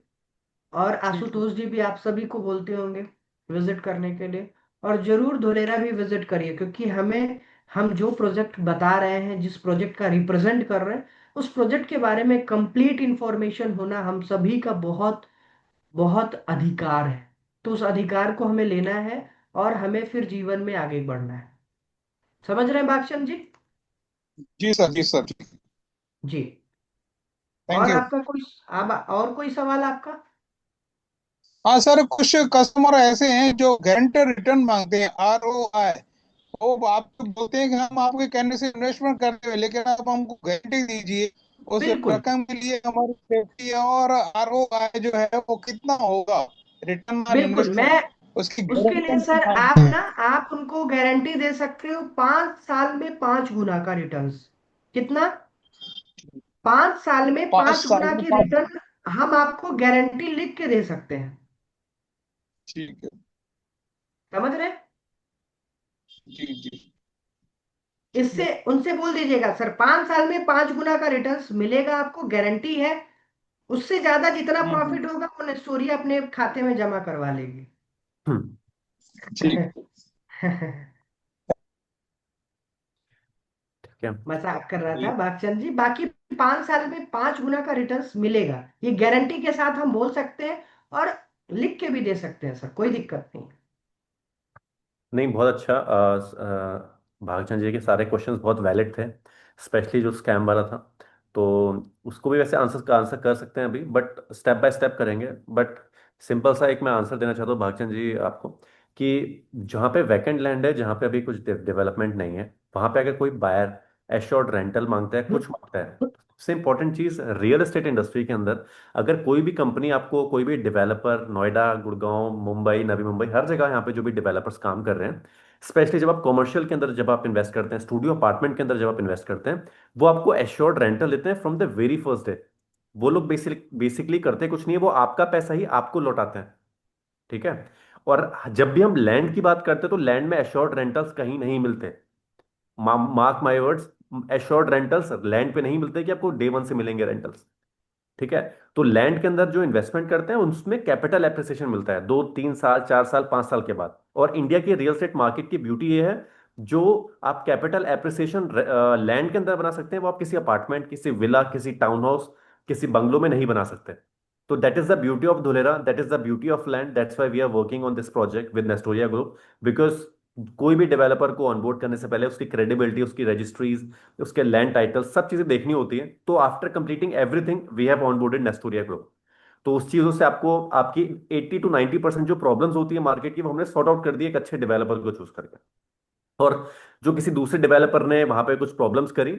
और ठीक है। आशुतोष जी भी आप सभी को बोलते होंगे विजिट करने के लिए। और जरूर धोलेरा भी विजिट करिए, क्योंकि हमें, हम जो प्रोजेक्ट बता रहे हैं, जिस प्रोजेक्ट का रिप्रेजेंट कर रहे हैं, उस प्रोजेक्ट के बारे में कंप्लीट इंफॉर्मेशन होना हम सभी का बहुत बहुत अधिकार है। तो उस अधिकार को हमें लेना है और हमें फिर जीवन में आगे बढ़ना है। समझ रहे हैं बागचंद जी? जी सर, जी सर। जी। थैंक और यू। आपका कोई, अब और कोई सवाल आपका? हाँ सर, कुछ कस्टमर ऐसे हैं जो गारंटर रिटर्न मांगते हैं, ROI। वो आप तो बोलते हैं कि हम आपके कहने से इन्वेस्टमेंट करते हैं, लेकिन आप हमको गारंटी दीजिए उस बिल्कुल, रकम के लिए हमारी सेफ्टी है, और ROI जो है वो कितना होगा, रिटर्न ऑन बिल्कुल। मैं इन्वेस्टमेंट, उसकी उसके लिए सर, गारंटी आप मांगते ना, हैं। आप उनको गारंटी दे सकते हो 5 साल में 5 गुना का रिटर्न्स। कितना? 5 साल में पाँच पांच साल गुना में की पाँच। रिटर्न हम आपको गारंटी लिख के दे सकते हैं। ठीक है। समझ रहे हैं? जी जी। इससे उनसे बोल दीजिएगा सर 5 साल में 5 गुना का रिटर्न्स मिलेगा, आपको गारंटी है। उससे ज्यादा जितना हम्म। प्रॉफिट होगा वो स्टोरी अपने खाते में जमा करवा लेगी। हम्म, ठीक। ठीक है। मजाक कर रहा था जी बागचंद जी, बाकी 5 साल में 5 गुना का रिटर्न्स मिलेगा, ये गारंटी के साथ हम बोल सकते हैं। और लिख के भी दे सकते हैं सर, कोई दिक्कत नहीं। नहीं, बहुत अच्छा। भागचंद जी के सारे क्वेश्चंस बहुत वैलिड थे, स्पेशली जो स्कैम वाला था। तो उसको भी वैसे आंसर कर सकते हैं अभी, बट स्टेप बाय स्टेप करेंगे। बट सिंपल सा एक मैं आंसर देना चाहता हूँ भागचंद जी आपको, कि जहाँ पे वैकेंट लैंड है, जहाँ पे अभी कुछ डेवलपमेंट नहीं है, वहाँ पे अगर कोई बायर एश्योर्ड रेंटल मांगता है, कुछ मांगता है, सबसे इंपॉर्टेंट चीज रियल एस्टेट इंडस्ट्री के अंदर, अगर कोई भी कंपनी आपको, कोई भी डेवलपर, नोएडा, गुड़गांव, मुंबई, नवी मुंबई, हर जगह यहाँ पे जो भी डेवलपर्स काम कर रहे हैं, स्पेशली जब आप कमर्शियल के अंदर जब आप इन्वेस्ट करते हैं, स्टूडियो अपार्टमेंट के अंदर जब आप इन्वेस्ट करते हैं, वो आपको एश्योर्ड रेंटल देते हैं from the very first day. वो लोग बेसिकली करते कुछ नहीं है, वो आपका पैसा ही आपको लौटाते हैं। ठीक है। और जब भी हम लैंड की बात करते हैं, तो लैंड में एश्योर्ड रेंटल्स कहीं नहीं मिलते। Mark my words, assured rentals land पे नहीं मिलते कि आपको डे वन से मिलेंगे रेंटल्स। ठीक है। तो लैंड के अंदर जो इन्वेस्टमेंट करते हैं, उसमें कैपिटल एप्रिसिएशन मिलता है 2 3 साल, 4 साल, 5 साल के बाद। और इंडिया की रियल एस्टेट मार्केट की ब्यूटी ये है, जो आप कैपिटल एप्रिसिएशन लैंड के अंदर बना सकते हैं, वो आप किसी अपार्टमेंट, किसी विला, किसी टाउन हाउस, किसी बंगलो में नहीं बना सकते। तो that is the beauty of Dholera, that is the beauty of land, that's why we are working on this project with Nestoria group. Because कोई भी डेवलपर को ऑनबोर्ड करने से पहले उसकी क्रेडिबिलिटी, उसकी रजिस्ट्रीज, उसके लैंड टाइटल, सब चीजें देखनी होती है। तो after completing everything we have onboarded Nestoria group. तो उस चीजों से आपको आपकी 80 to 90% जो प्रॉब्लम्स होती है मार्केट की, वो हमने सॉर्ट आउट कर दी एक अच्छे डेवलपर को चूज करके। और जो किसी दूसरे डेवलपर ने वहां पे कुछ प्रॉब्लम्स करी,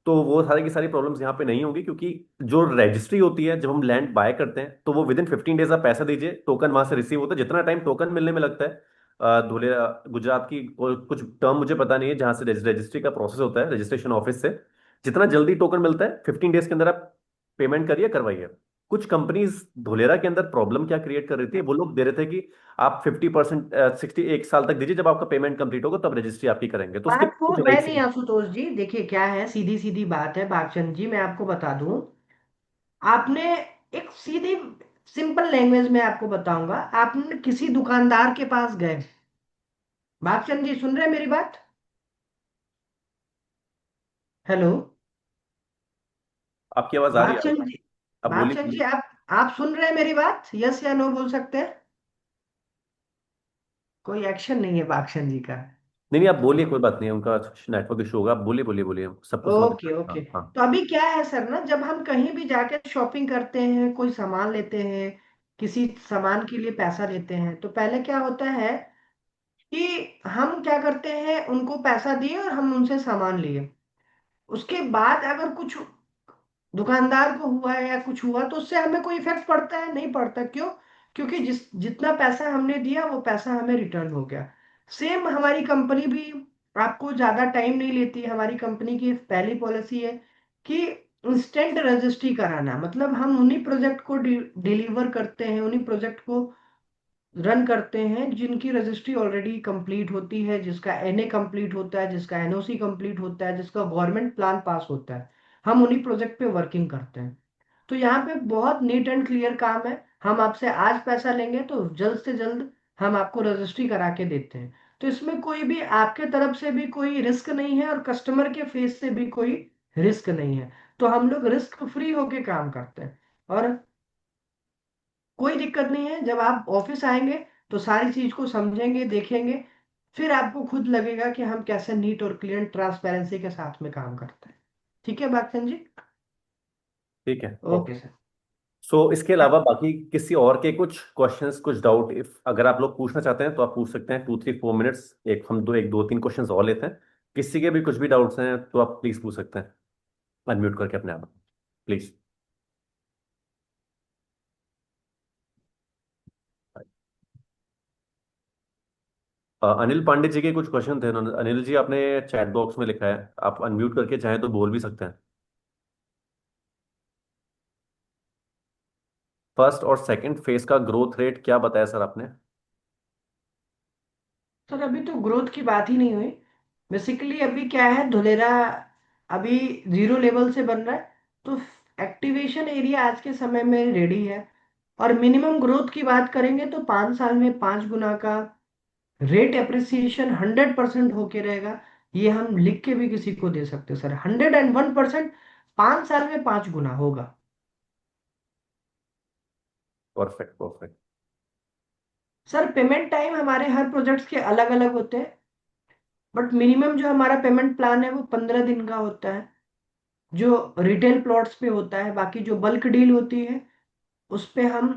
तो वो सारी की सारी प्रॉब्लम्स यहाँ पे नहीं होंगी, क्योंकि जो रजिस्ट्री होती है, जब हम लैंड बाय करते हैं, तो वो विद इन 15 डेज आप पैसा दीजिए, टोकन वहां से रिसीव होता है। जितना टाइम टोकन मिलने में लगता है, धुले गुजरात की कुछ टर्म मुझे पता नहीं है, जहां से रजिस्ट्री का प्रोसेस होता है, रजिस्ट्रेशन ऑफिस से जितना जल्दी टोकन मिलता है, 15 डेज के अंदर आप पेमेंट करिए, करवाइए। कुछ कंपनीज धुलेरा के अंदर प्रॉब्लम क्या क्रिएट कर रही थी, वो लोग दे रहे थे कि आप 50%, 61 साल तक दीजिए, जब आपका पेमेंट कंप्लीट होगा तब रजिस्ट्री आपकी करेंगे, तो उसके बात वो कुछ है राइट्स नहीं नहीं। आशुतोष जी, देखिए क्या है, सीधी सीधी बात है भागचंद जी, मैं आपको बता दूं। आपने एक सीधी सिंपल लैंग्वेज में आपको बताऊंगा, आपने किसी दुकानदार के पास गए। भागचंद जी सुन रहे हैं मेरी बात? हेलो। आपकी आवाज आ रही है, भागचंद जी, आप बोलिए भागचंद जी बोलिए। आप सुन रहे हैं मेरी बात, यस या नो बोल सकते हैं? कोई एक्शन नहीं है भागचंद जी का। नहीं नहीं, आप बोलिए, कोई बात नहीं है, उनका नेटवर्क इशू होगा, आप बोलिए बोलिए बोलिए, सबको समझ में ओके आ ओके। रहा है। हाँ तो अभी क्या है सर ना, जब हम कहीं भी जाके शॉपिंग करते हैं, कोई सामान लेते हैं, किसी सामान के लिए पैसा लेते हैं, तो पहले क्या होता है कि हम क्या करते हैं, उनको पैसा दिए और हम उनसे सामान लिए। उसके बाद अगर कुछ दुकानदार को हुआ है या कुछ हुआ, तो उससे हमें कोई इफेक्ट पड़ता है? नहीं पड़ता। क्यों? क्योंकि जितना पैसा हमने दिया वो पैसा हमें रिटर्न हो गया। सेम हमारी कंपनी भी आपको ज्यादा टाइम नहीं लेती। हमारी कंपनी की पहली पॉलिसी है कि इंस्टेंट रजिस्ट्री कराना, मतलब हम उन्हीं प्रोजेक्ट को डिलीवर करते हैं, उन्हीं प्रोजेक्ट को रन करते हैं जिनकी रजिस्ट्री ऑलरेडी कंप्लीट होती है, जिसका एनए कंप्लीट होता है, जिसका एनओसी कंप्लीट होता है, जिसका गवर्नमेंट प्लान पास होता है। हम उन्हीं प्रोजेक्ट पे वर्किंग करते हैं। तो यहाँ पे बहुत नीट एंड क्लियर काम है। हम आपसे आज पैसा लेंगे तो जल्द से जल्द हम आपको रजिस्ट्री करा के देते हैं। तो इसमें कोई भी आपके तरफ से भी कोई रिस्क नहीं है और कस्टमर के फेस से भी कोई रिस्क नहीं है। तो हम लोग रिस्क फ्री होके काम करते हैं। और कोई दिक्कत नहीं है, जब आप ऑफिस आएंगे तो सारी चीज को समझेंगे, देखेंगे, फिर आपको खुद लगेगा कि हम कैसे नीट और क्लियर ट्रांसपेरेंसी के साथ में काम करते हैं। ठीक है बाक्सन जी? ठीक है, ओके ओके। सर। सो इसके अलावा हाँ, बाकी किसी और के कुछ क्वेश्चंस, कुछ डाउट, इफ अगर आप लोग पूछना चाहते हैं तो आप पूछ सकते हैं, 2 3 4 मिनट्स, एक दो तीन क्वेश्चंस और लेते हैं। किसी के भी कुछ भी डाउट्स हैं तो आप प्लीज पूछ सकते हैं, अनम्यूट करके अपने आप, प्लीज। अनिल पांडे जी के कुछ क्वेश्चन थे, अनिल जी आपने चैट बॉक्स में लिखा है, आप अनम्यूट करके चाहें तो बोल भी सकते हैं। फर्स्ट और सेकंड फेज का ग्रोथ रेट क्या बताया सर आपने? सर अभी तो ग्रोथ की बात ही नहीं हुई। बेसिकली अभी क्या है, धुलेरा अभी जीरो लेवल से बन रहा है। तो एक्टिवेशन एरिया आज के समय में रेडी है। और मिनिमम ग्रोथ की बात करेंगे तो 5 साल में 5 गुना का रेट एप्रिसिएशन 100% होके रहेगा। ये हम लिख के भी किसी को दे सकते हैं सर, 101%। 5 साल में 5 गुना होगा। Perfect perfect. Sir payment time हमारे हर प्रोजेक्ट्स के अलग अलग होते हैं, बट मिनिमम जो हमारा पेमेंट प्लान है वो 15 दिन का होता है, जो रिटेल प्लॉट्स पे होता है। बाकी जो बल्क डील होती है उस पे हम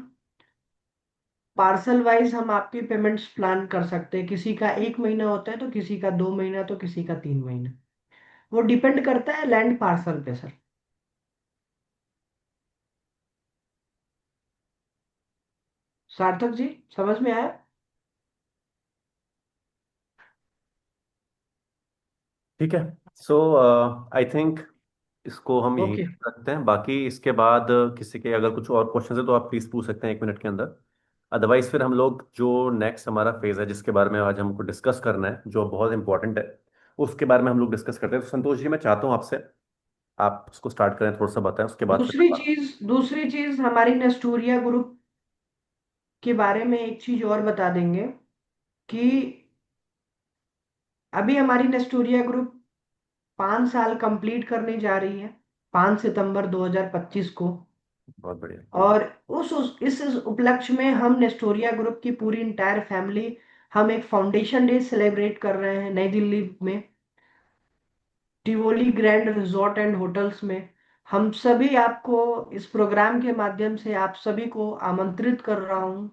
पार्सल वाइज हम आपकी पेमेंट्स प्लान कर सकते हैं। किसी का 1 महीना होता है, तो किसी का 2 महीना, तो किसी का 3 महीना। वो डिपेंड करता है लैंड पार्सल पे सर। सार्थक जी, समझ में आया? ठीक है। सो आई थिंक इसको हम यहीं ओके। तक रखते हैं। बाकी इसके बाद किसी के अगर कुछ और क्वेश्चन है तो आप प्लीज पूछ सकते हैं 1 मिनट के अंदर। अदरवाइज फिर हम लोग जो नेक्स्ट हमारा फेज है जिसके बारे में आज हमको डिस्कस करना है जो बहुत इंपॉर्टेंट है, उसके बारे में हम लोग डिस्कस करते हैं। तो संतोष जी मैं चाहता हूँ आपसे आप उसको स्टार्ट करें, थोड़ा सा बताएं, उसके बाद फिर मैं दूसरी चीज हमारी नेस्टोरिया ग्रुप के बारे में एक चीज और बता देंगे कि अभी हमारी नेस्टोरिया ग्रुप 5 साल कंप्लीट करने जा रही है, 5 सितंबर 2025 को। बहुत बढ़िया। और इस उपलक्ष्य में हम नेस्टोरिया ग्रुप की पूरी इंटायर फैमिली हम एक फाउंडेशन डे सेलिब्रेट कर रहे हैं नई दिल्ली में, Tivoli grand resort and hotels में। हम सभी आपको इस प्रोग्राम के माध्यम से आप सभी को आमंत्रित कर रहा हूं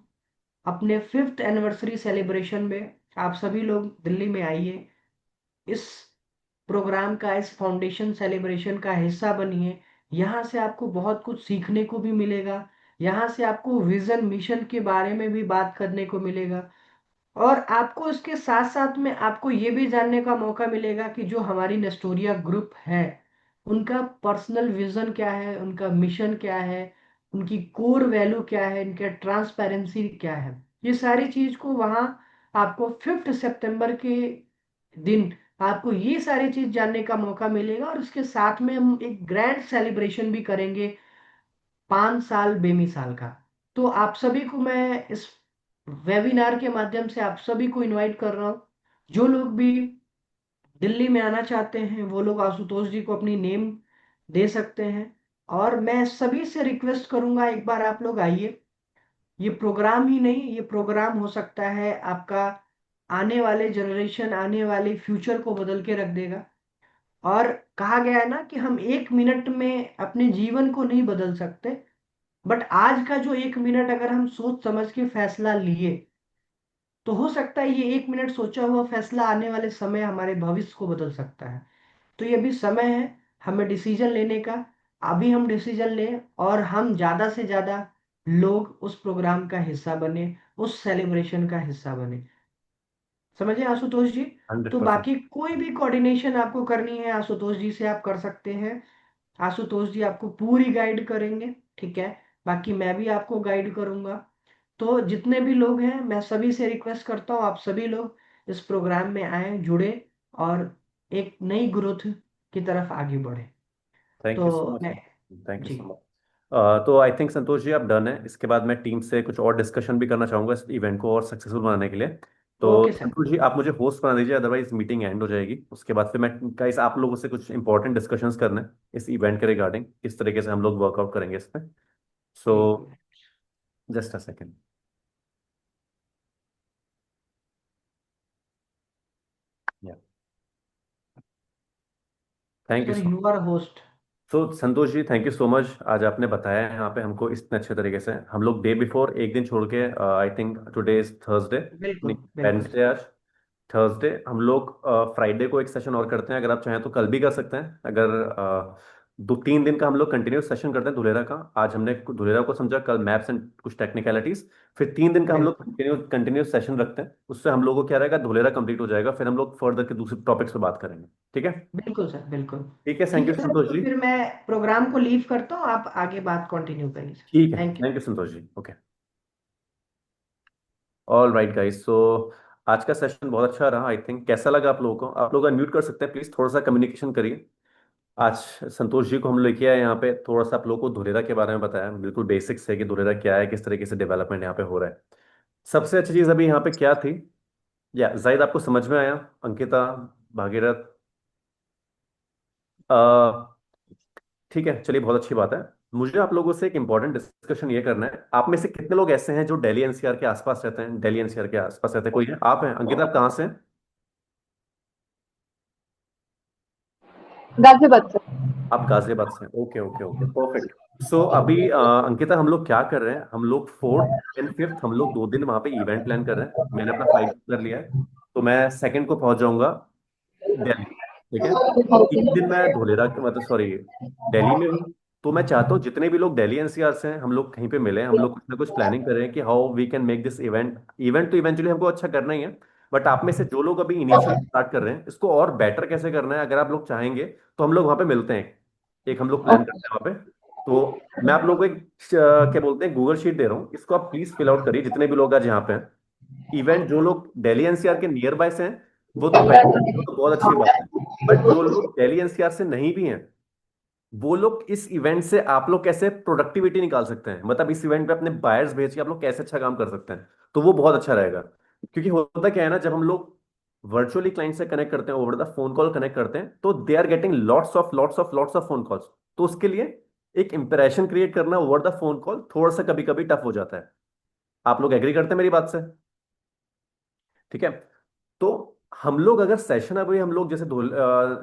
अपने 5th एनिवर्सरी सेलिब्रेशन में। आप सभी लोग दिल्ली में आइए, इस प्रोग्राम का, इस फाउंडेशन सेलिब्रेशन का हिस्सा बनिए। यहाँ से आपको बहुत कुछ सीखने को भी मिलेगा, यहाँ से आपको विजन मिशन के बारे में भी बात करने को मिलेगा। और आपको इसके साथ साथ में आपको ये भी जानने का मौका मिलेगा कि जो हमारी नेस्टोरिया ग्रुप है उनका पर्सनल विजन क्या है, उनका मिशन क्या है, उनकी कोर वैल्यू क्या है, इनका ट्रांसपेरेंसी क्या है। ये सारी चीज को वहाँ आपको 5 सितंबर के दिन आपको ये सारी चीज जानने का मौका मिलेगा। और इसके साथ में हम एक ग्रैंड सेलिब्रेशन भी करेंगे 5 साल बेमिसाल का। तो आप सभी को मैं इस वेबिनार के माध्यम से आप सभी को इनवाइट कर रहा हूँ। जो लोग भी दिल्ली में आना चाहते हैं वो लोग आशुतोष जी को अपनी नेम दे सकते हैं। और मैं सभी से रिक्वेस्ट करूंगा एक बार आप लोग आइए। ये प्रोग्राम ही नहीं, ये प्रोग्राम हो सकता है आपका आने वाले जनरेशन, आने वाले फ्यूचर को बदल के रख देगा। और कहा गया है ना कि हम 1 मिनट में अपने जीवन को नहीं बदल सकते, बट आज का जो 1 मिनट अगर हम सोच समझ के फैसला लिए तो हो सकता है ये 1 मिनट सोचा हुआ फैसला आने वाले समय हमारे भविष्य को बदल सकता है। तो ये भी समय है हमें डिसीजन लेने का। अभी हम डिसीजन लें और हम ज्यादा से ज्यादा लोग उस प्रोग्राम का हिस्सा बने, उस सेलिब्रेशन का हिस्सा बने। समझे आशुतोष जी? हंड्रेड तो परसेंट बाकी कोई भी कोऑर्डिनेशन आपको करनी है आशुतोष जी से आप कर सकते हैं। आशुतोष जी आपको पूरी गाइड करेंगे, ठीक है? बाकी मैं भी आपको गाइड करूंगा। तो जितने भी लोग हैं मैं सभी से रिक्वेस्ट करता हूँ आप सभी लोग इस प्रोग्राम में आए, जुड़े और एक नई ग्रोथ की तरफ आगे बढ़े। थैंक यू सो तो मच। मैं thank you ji. So much. तो आई थिंक संतोष जी आप डन है। इसके बाद मैं टीम से कुछ और डिस्कशन भी करना चाहूंगा इस इवेंट को और सक्सेसफुल बनाने के लिए। तो ओके सर। संतोष जी आप मुझे होस्ट बना दीजिए, अदरवाइज मीटिंग एंड हो जाएगी। उसके बाद फिर मैं गाइस आप लोगों से कुछ इंपॉर्टेंट डिस्कशंस करने हैं इस इवेंट के रिगार्डिंग, किस तरीके से हम लोग वर्कआउट करेंगे इस पे। सो एक minute. Just a second. Thank you sir so you are host. तो Santosh ji thank you so much. आज आपने बताया है यहाँ पे हमको इतने अच्छे तरीके से। हम लोग डे बिफोर एक दिन छोड़ के, I think today is Thursday, नहीं बिल्कुल बिल्कुल वेडनेसडे आज, थर्सडे हम लोग फ्राइडे को एक सेशन और करते हैं। अगर आप चाहें तो कल भी कर सकते हैं। अगर 2-3 दिन का हम लोग कंटिन्यूस सेशन करते हैं धुलेरा का। आज हमने धुलेरा को समझा, कल मैप्स एंड कुछ टेक्निकलिटीज, फिर 3 दिन का हम लोग बिल्कुल कंटिन्यूस सेशन रखते हैं। उससे हम लोगों को क्या रहेगा, धुलेरा कंप्लीट हो जाएगा, फिर हम लोग फर्दर के दूसरे टॉपिक्स पे बात करेंगे। ठीक है। बिल्कुल सर बिल्कुल। ठीक है, थैंक ठीक यू है सर, संतोष तो जी। फिर मैं प्रोग्राम को लीव करता हूँ, आप आगे बात कंटिन्यू करिए सर। ठीक है, thank you. Thank you Santosh ji. Okay. All right guys, so आज का सेशन बहुत अच्छा रहा। आई थिंक कैसा लगा आप लोगों को? आप लोग अनम्यूट कर सकते हैं प्लीज, थोड़ा सा कम्युनिकेशन करिए। आज संतोष जी को हम लेके आए यहाँ पे, थोड़ा सा आप लोगों को धुलेरा के बारे में बताया, बिल्कुल बेसिक्स है कि धुलेरा क्या है, किस तरीके से डेवलपमेंट यहाँ पे हो रहा है। सबसे अच्छी चीज अभी यहाँ पे क्या थी, या जाहिद आपको समझ में आया? अंकिता, भागीरथ, अ, ठीक है चलिए, बहुत अच्छी बात है। मुझे आप लोगों से एक इंपॉर्टेंट डिस्कशन ये करना है। आप में से कितने लोग ऐसे हैं जो दिल्ली एनसीआर के आसपास रहते हैं? दिल्ली एनसीआर के आसपास रहते हैं कोई है? आप हैं अंकिता, आप कहाँ से हैं? गाजियाबाद से। आप गाजियाबाद से हैं, ओके ओके ओके, परफेक्ट। सो अभी अंकिता, हम लोग क्या कर रहे हैं, हम लोग 4th एंड 5th हम लोग 2 दिन वहाँ पे इवेंट प्लान कर रहे हैं। मैंने अपना फ्लाइट कर लिया है, तो मैं 2nd को पहुंच जाऊंगा दिल्ली। ठीक है। 3 दिन मैं धोलेरा के, मतलब सॉरी, दिल्ली में हूँ। तो मैं चाहता हूँ जितने भी लोग दिल्ली एनसीआर से हैं, हम लोग कहीं पे मिलें, हम लोग कुछ ना कुछ प्लानिंग करें कि how we can make this event. Event तो इवेंचुअली हमको अच्छा करना ही है, बट आप में से जो लोग अभी इनिशियली स्टार्ट कर रहे हैं, इसको और बेटर कैसे करना है, अगर आप लोग चाहेंगे तो हम लोग वहाँ पे मिलते हैं। एक हम लोग प्लान करते हैं वहाँ पे। तो मैं आप लोगों को एक क्या बोलते हैं, गूगल शीट दे रहा हूँ, इसको आप प्लीज फिल आउट करिए, जितने भी लोग आज यहाँ पे हैं। इवेंट जो लोग दिल्ली एनसीआर के नियर बाय से हैं, वो तो बेटर, वो तो बहुत अच्छी बात है। बट जो लोग दिल्ली एनसीआर से नहीं भी हैं, वो लोग इस इवेंट से आप लोग कैसे प्रोडक्टिविटी निकाल सकते हैं, मतलब इस इवेंट पे अपने बायर्स भेज के आप लोग कैसे अच्छा काम कर सकते हैं, तो वो बहुत अच्छा रहेगा। क्योंकि होता क्या है ना, जब हम लोग वर्चुअली क्लाइंट से कनेक्ट करते हैं, over the phone call connect करते हैं, तो they are getting lots of phone calls. तो उसके लिए एक इंप्रेशन क्रिएट करना ओवर द फोन कॉल थोड़ा सा कभी कभी टफ हो जाता है। आप लोग एग्री करते हैं मेरी बात से? ठीक है। तो हम लोग अगर सेशन, अभी हम लोग जैसे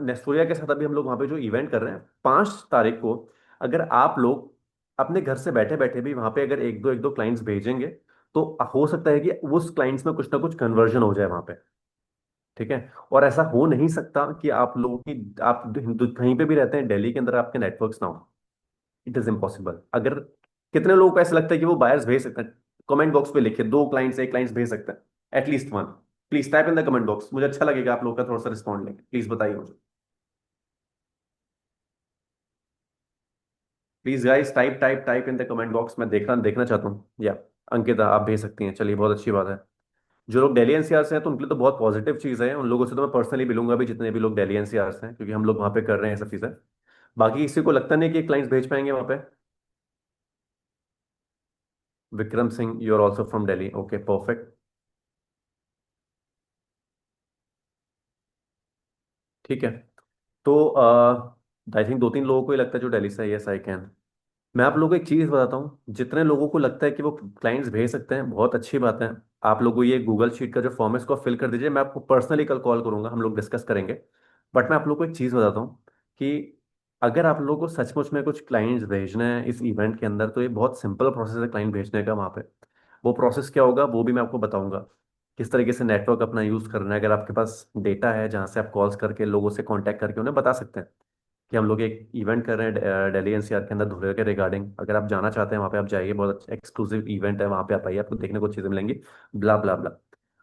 नेस्टोरिया के साथ अभी हम लोग वहां पे जो इवेंट कर रहे हैं 5 तारीख को, अगर आप लोग अपने घर से बैठे बैठे भी वहां पे अगर एक दो क्लाइंट्स भेजेंगे, तो हो सकता है कि उस क्लाइंट्स में कुछ ना कुछ कन्वर्जन हो जाए वहां पे। ठीक है। और ऐसा हो नहीं सकता कि आप लोगों की, आप कहीं पे भी रहते हैं दिल्ली के अंदर, आपके नेटवर्क्स ना हो। It is impossible. अगर कितने लोगों को ऐसा लगता है कि वो बायर्स भेज सकते हैं? कमेंट बॉक्स पे लिखिए, 2 क्लाइंट्स, एक क्लाइंट्स भेज सकते हैं, at least one. Please type in the comment box, मुझे अच्छा लगेगा आप लोगों का थोड़ा सा रिस्पॉन्ड लेंगे, प्लीज बताइए मुझे। Please guys, type type type in the comment box, मैं देखना देखना चाहता हूँ। या अंकिता आप भेज सकती हैं, चलिए बहुत अच्छी बात है। जो लोग दिल्ली एनसीआर से हैं, तो उनके लिए तो बहुत पॉजिटिव चीज़ है, उन लोगों से तो मैं पर्सनली मिलूंगा भी, जितने भी लोग दिल्ली एनसीआर से हैं, क्योंकि हम लोग वहाँ पे कर रहे हैं ये सब चीज़ें। बाकी किसी को लगता नहीं कि क्लाइंट्स भेज पाएंगे वहाँ पे? Vikram Singh, you are also from Delhi, okay perfect. ठीक है। तो आई थिंक 2-3 लोगों को ही लगता है जो दिल्ली से है, यस आई कैन। मैं आप लोगों को एक चीज़ बताता हूँ, जितने लोगों को लगता है कि वो क्लाइंट्स भेज सकते हैं, बहुत अच्छी बात है। आप लोगों को ये गूगल शीट का जो फॉर्म है, इसको फिल कर दीजिए, मैं आपको पर्सनली कल कॉल करूंगा, हम लोग डिस्कस करेंगे। बट मैं आप लोगों को एक चीज़ बताता हूँ कि अगर आप लोगों को सचमुच में कुछ क्लाइंट्स भेजने हैं इस इवेंट के अंदर, तो ये बहुत सिंपल प्रोसेस है क्लाइंट भेजने का वहाँ पे। वो प्रोसेस क्या होगा वो भी मैं आपको बताऊंगा। किस तरीके से नेटवर्क अपना यूज़ करना है, अगर आपके पास डेटा है जहाँ से आप कॉल्स करके लोगों से कांटेक्ट करके उन्हें बता सकते हैं कि हम लोग एक इवेंट कर रहे हैं दिल्ली एनसीआर के अंदर धुले के रिगार्डिंग, अगर आप जाना चाहते हैं वहाँ पे आप जाइए, बहुत अच्छा एक्सक्लूसिव इवेंट है, वहाँ पे आप आइए, आपको देखने को चीज़ें मिलेंगी, ब्ला ब्ला ब्ला।